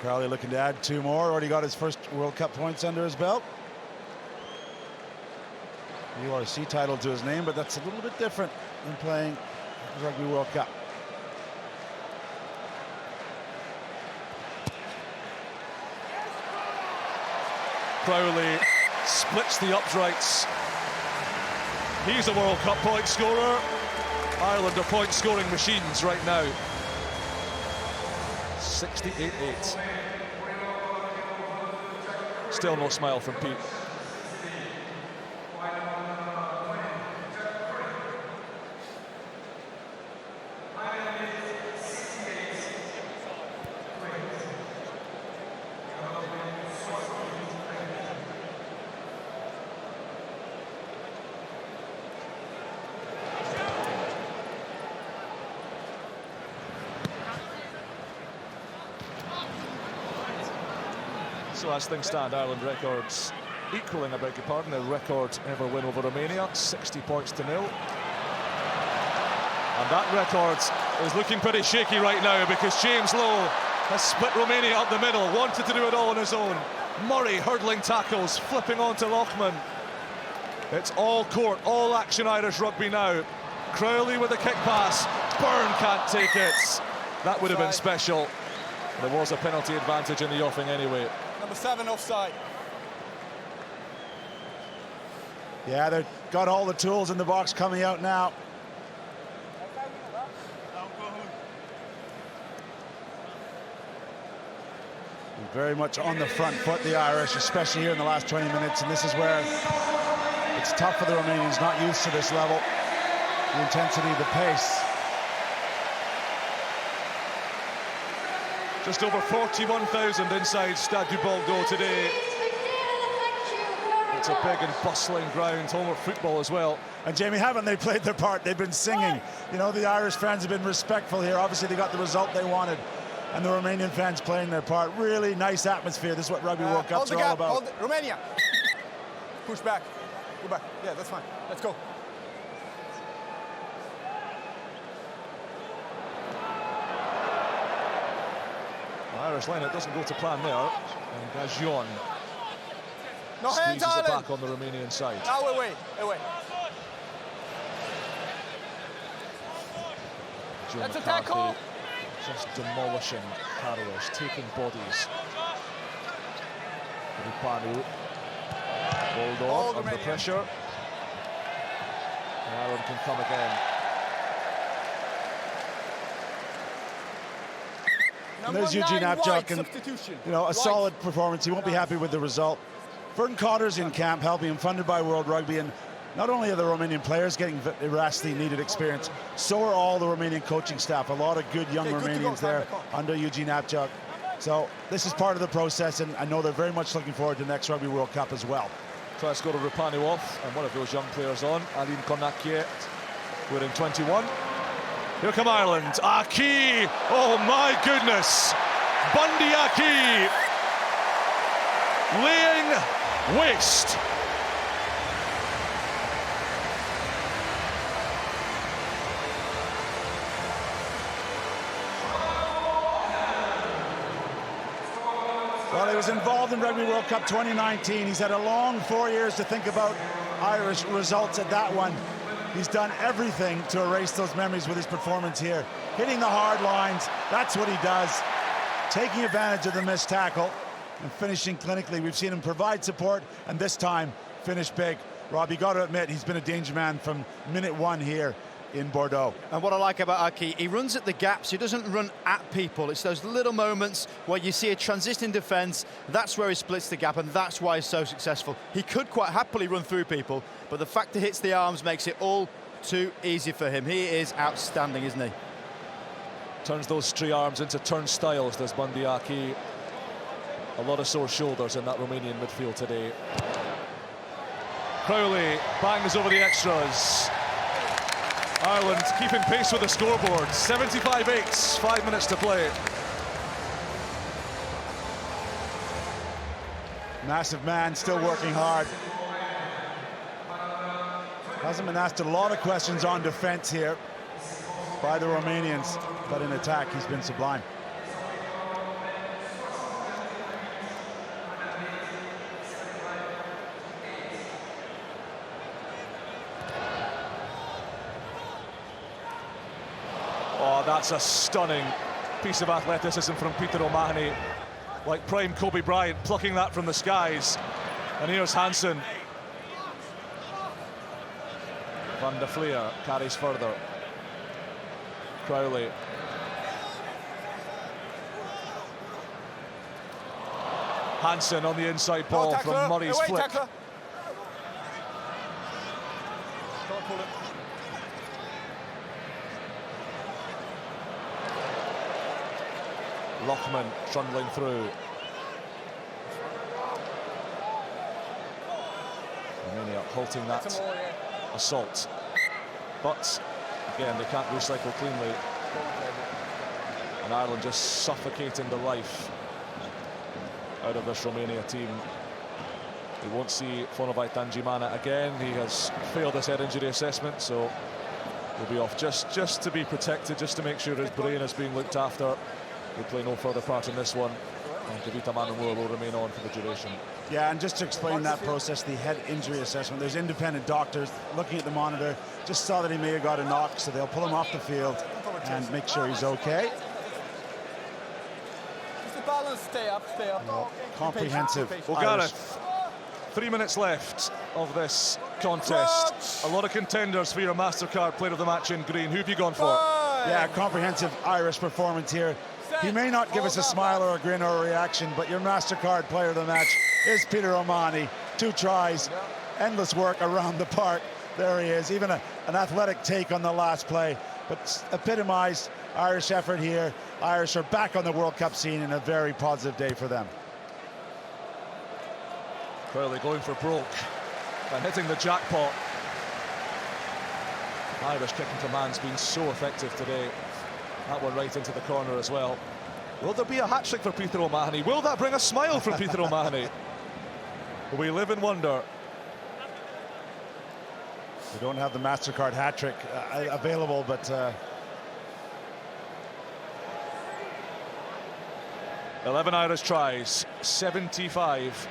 Crowley looking to add 2 more. Already got his first World Cup points under his belt. URC title to his name, but that's a little bit different than playing the Rugby World Cup. Crowley splits the uprights. He's a World Cup point scorer. Ireland are point scoring machines right now. 68-8. Still no smile from Pete. So as things stand, Ireland records equaling, I beg your pardon, a record ever win over Romania, 60 points to 0. And that record is looking pretty shaky right now because James Lowe has split Romania up the middle, wanted to do it all on his own. Murray hurdling tackles, flipping onto Lochman. It's all court, all action Irish rugby now. Crowley with a kick pass, Byrne can't take it. That would have been special. There was a penalty advantage in the offing anyway. Number 7 offside. Yeah, they've got all the tools in the box coming out now. Very much on the front foot, the Irish, especially here in the last 20 minutes. And this is where it's tough for the Romanians, not used to this level. The intensity, the pace. Just over 41,000 inside Stade du Bordeaux today. It's a big and bustling ground, home of football as well. And Jamie, haven't they played their part? They've been singing. You know, the Irish fans have been respectful here. Obviously, they got the result they wanted. And the Romanian fans playing their part. Really nice atmosphere. This is what Rugby World Cups are all about. Romania. Push back. Go back. Yeah, that's fine. Let's go. The Irish line, it doesn't go to plan there. And Gajon squeezes it back on the Romanian side. Away. That's a tackle. Just demolishing carriers, taking bodies. Rupanu, hold on, under pressure. And Ireland can come again. And there's Eugene Apchuk, and you know, a solid performance. He won't be happy with the result. Vernon Cotter's in camp, helping him, funded by World Rugby, and not only are the Romanian players getting vastly needed experience, so are all the Romanian coaching staff. A lot of good young Romanians there under Eugene Apchuk. So this is part of the process, and I know they're very much looking forward to the next Rugby World Cup as well. Tries to go to Rupanu off, and one of those young players on, Aline Konakiet, wearing 21. Here come Ireland. Aki! Oh my goodness! Bundy Aki! Laying waste. Well, he was involved in Rugby World Cup 2019. He's had a long 4 years to think about Irish results at that one. He's done everything to erase those memories with his performance here. Hitting the hard lines, that's what he does. Taking advantage of the missed tackle and finishing clinically. We've seen him provide support and this time finish big. Rob, you got to admit, he's been a danger man from minute one here in Bordeaux. And what I like about Aki, he runs at the gaps, he doesn't run at people. It's those little moments where you see a transition defence, that's where he splits the gap, and that's why he's so successful. He could quite happily run through people, but the fact he hits the arms makes it all too easy for him. He is outstanding, isn't he? Turns those stray arms into turnstiles, does Bundy Aki. A lot of sore shoulders in that Romanian midfield today. Crowley bangs over the extras. Ireland keeping pace with the scoreboard. 75-8, 5 minutes to play. Massive man, still working hard. Hasn't been asked a lot of questions on defense here by the Romanians, but in attack, he's been sublime. Oh, that's a stunning piece of athleticism from Peter O'Mahony. Like prime Kobe Bryant, plucking that from the skies. And here's Hansen. Van der Fleer carries further. Crowley. Hansen on the inside ball from Murray's flick. Tackler. Don't pull it. Lochman trundling through. Romania halting that assault. But again, they can't recycle cleanly. And Ireland just suffocating the life out of this Romania team. We won't see Fonovai Tanjimana again. He has failed his head injury assessment, so he'll be off just to be protected, just to make sure his brain is being looked after. He'll play no further part in this one, and Kavita Manumura will remain on for the duration. Yeah, and just to explain that process, the head injury assessment, there's independent doctors looking at the monitor, just saw that he may have got a knock, so they'll pull him off the field and make sure he's okay. Just the balance, stay up. Comprehensive. Well, Gareth, 3 minutes left of this contest. A lot of contenders for your MasterCard Player of the Match in green. Who have you gone for? Yeah, comprehensive Irish performance here. He may not give us a smile or a grin or a reaction, but your MasterCard Player of the Match is Peter O'Mahony. 2 tries, endless work around the park. There he is, even an athletic take on the last play, but epitomized Irish effort here. Irish are back on the World Cup scene and a very positive day for them. Crowley going for broke and hitting the jackpot. Irish kicking command's been so effective today. That one right into the corner as well. Will there be a hat-trick for Peter O'Mahony? Will that bring a smile from Peter O'Mahony? We live in wonder. We don't have the MasterCard hat-trick available, but 11 Irish tries, 75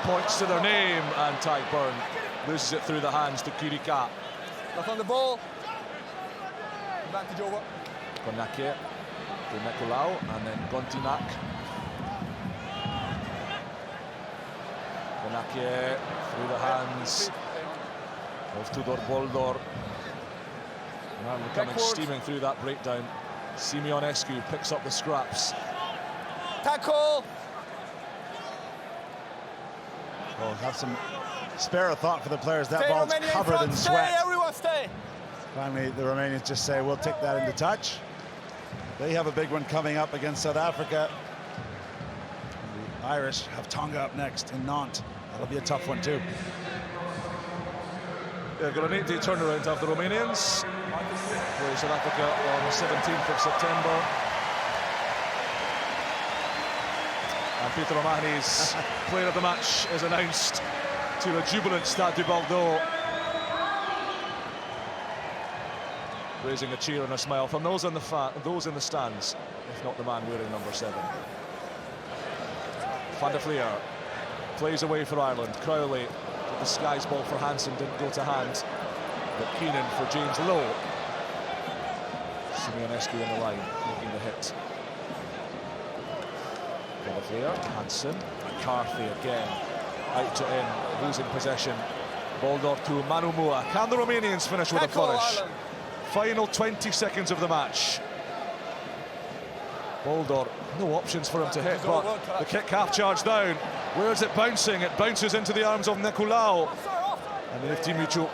points to their name, and Tyburn loses it through the hands to Kirika. Back on the ball. Back to Jova. Konake to Nicolau, and then Gontinak. Konake through the hands of Tudor Boldor. Now we're coming steaming through that breakdown. Simeonescu picks up the scraps. Tackle! we'll have some spare a thought for the players. That Stay ball's Romania covered front. in Stay, sweat. everyone stay! Finally, the Romanians just say, we'll take that into touch. They have a big one coming up against South Africa. The Irish have Tonga up next in Nantes. That'll be a tough one too. They've got an 8-day turnaround to have the Romanians. Play South Africa on the 17th of September. And Peter O'Mahony's Player of the Match is announced to a jubilant Stade du Bordeaux. Raising a cheer and a smile from those in the stands, if not the man wearing number 7. Van der Fleer plays away for Ireland. Crowley, the skies ball for Hansen didn't go to hand, but Keenan for James Lowe. Simeonescu on the line, making the hit. Van der Fleer, Hansen, McCarthy again, out to in, losing possession. Boldor to Manumua. Can the Romanians finish with a flourish? Ireland. Final 20 seconds of the match. Boldor, no options for him to hit, but the kick half charge down. Where is it bouncing? It bounces into the arms of Nicolau. And then if Timichuk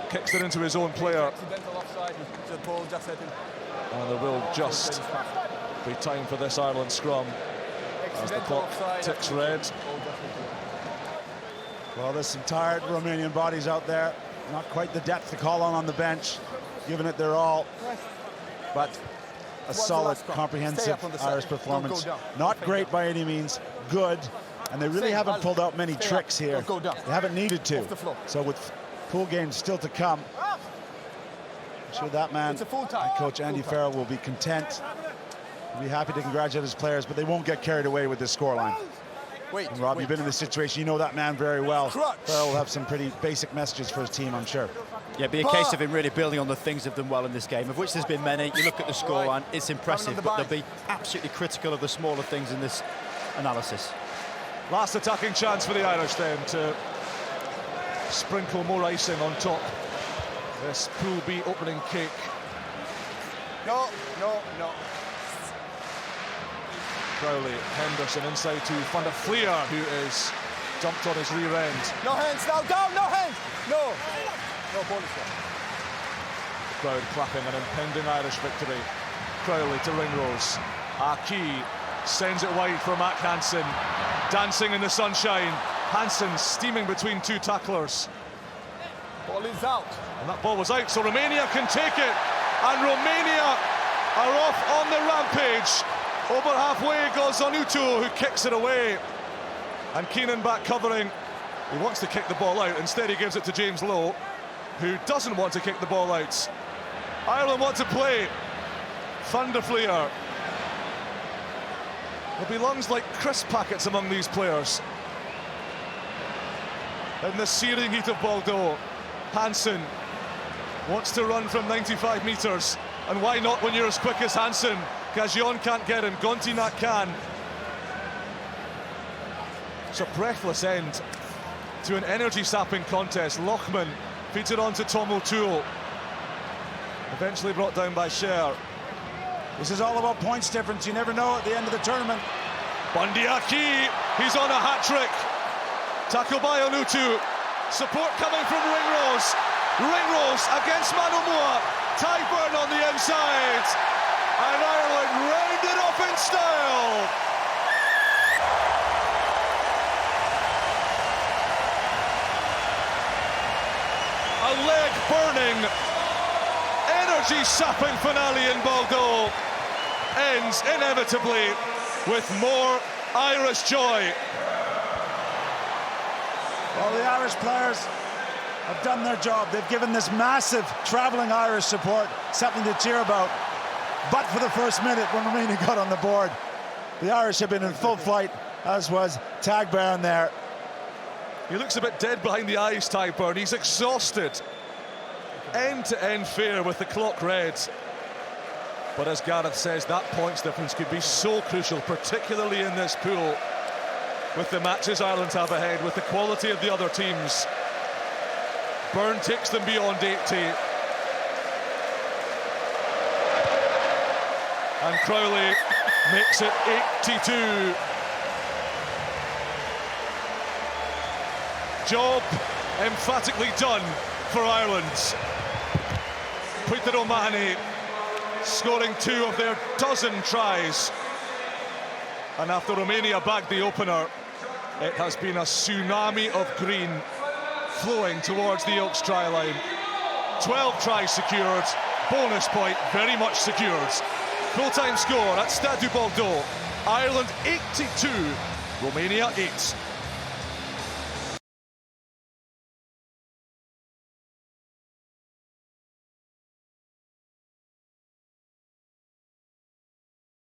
kicks it into his own player. And there will just be time for this Ireland scrum as the clock ticks red. Well, there's some tired Romanian bodies out there. Not quite the depth to call on the bench, giving it their all. But a solid, comprehensive Irish performance. Not great by any means, good. And they really haven't pulled out many tricks here. They haven't needed to. So with pool games still to come, I'm sure that man, Coach Andy Farrell, will be content. He'll be happy to congratulate his players, but they won't get carried away with this scoreline. And Rob, you've been in this situation, you know that man very well. Farrell will have some pretty basic messages for his team, I'm sure. Yeah, it'd be a case of him really building on the things they've done well in this game, of which there's been many. You look at the scoreline, it's impressive, but they'll be absolutely critical of the smaller things in this analysis. Last attacking chance for the Irish then to sprinkle more icing on top. This Pool B opening cake. No. Crowley, Henderson inside to Van der Fleer, who is dumped on his rear end. No hands now, down, no hands! No bonus. The crowd clapping an impending Irish victory. Crowley to Ringrose. Aki sends it wide for Mac Hansen. Dancing in the sunshine. Hansen steaming between 2 tacklers. Ball is out. And that ball was out, so Romania can take it. And Romania are off on the rampage. Over halfway goes Zanutu, who kicks it away. And Keenan back covering. He wants to kick the ball out. Instead, he gives it to James Lowe, who doesn't want to kick the ball out. Ireland want to play. Van der Fleer. There be lungs like crisp packets among these players. In the searing heat of Bordeaux, Hansen wants to run from 95 metres. And why not when you're as quick as Hansen? Gajon can't get him, Gontinak can. It's a breathless end to an energy-sapping contest. Lochman feeds it on to Tom O'Toole. Eventually brought down by Scher. This is all about points difference. You never know at the end of the tournament. Bundyaki, he's on a hat-trick. Tackled by Onutu. Support coming from Ringrose. Ringrose against Manomoa. Tyburn on the inside. And Ireland rounded off in style. A leg-burning, energy-sapping finale in Bordeaux ends inevitably with more Irish joy. Well, the Irish players have done their job. They've given this massive travelling Irish support something to cheer about. But for the first minute when Romania got on the board, the Irish have been in full flight, as was Tagbairn there. He looks a bit dead behind the eyes, Tyburn. He's exhausted. End-to-end fair with the clock red. But as Gareth says, that points difference could be so crucial, particularly in this pool, with the matches Ireland have ahead, with the quality of the other teams. Byrne takes them beyond 80. And Crowley makes it 82. Job emphatically done for Ireland. Peter O'Mahony scoring 2 of their dozen tries. And after Romania bagged the opener, it has been a tsunami of green flowing towards the Oaks try line. 12 tries secured, bonus point very much secured. Full-time score at Stade du Bordeaux. Ireland 82, Romania 8.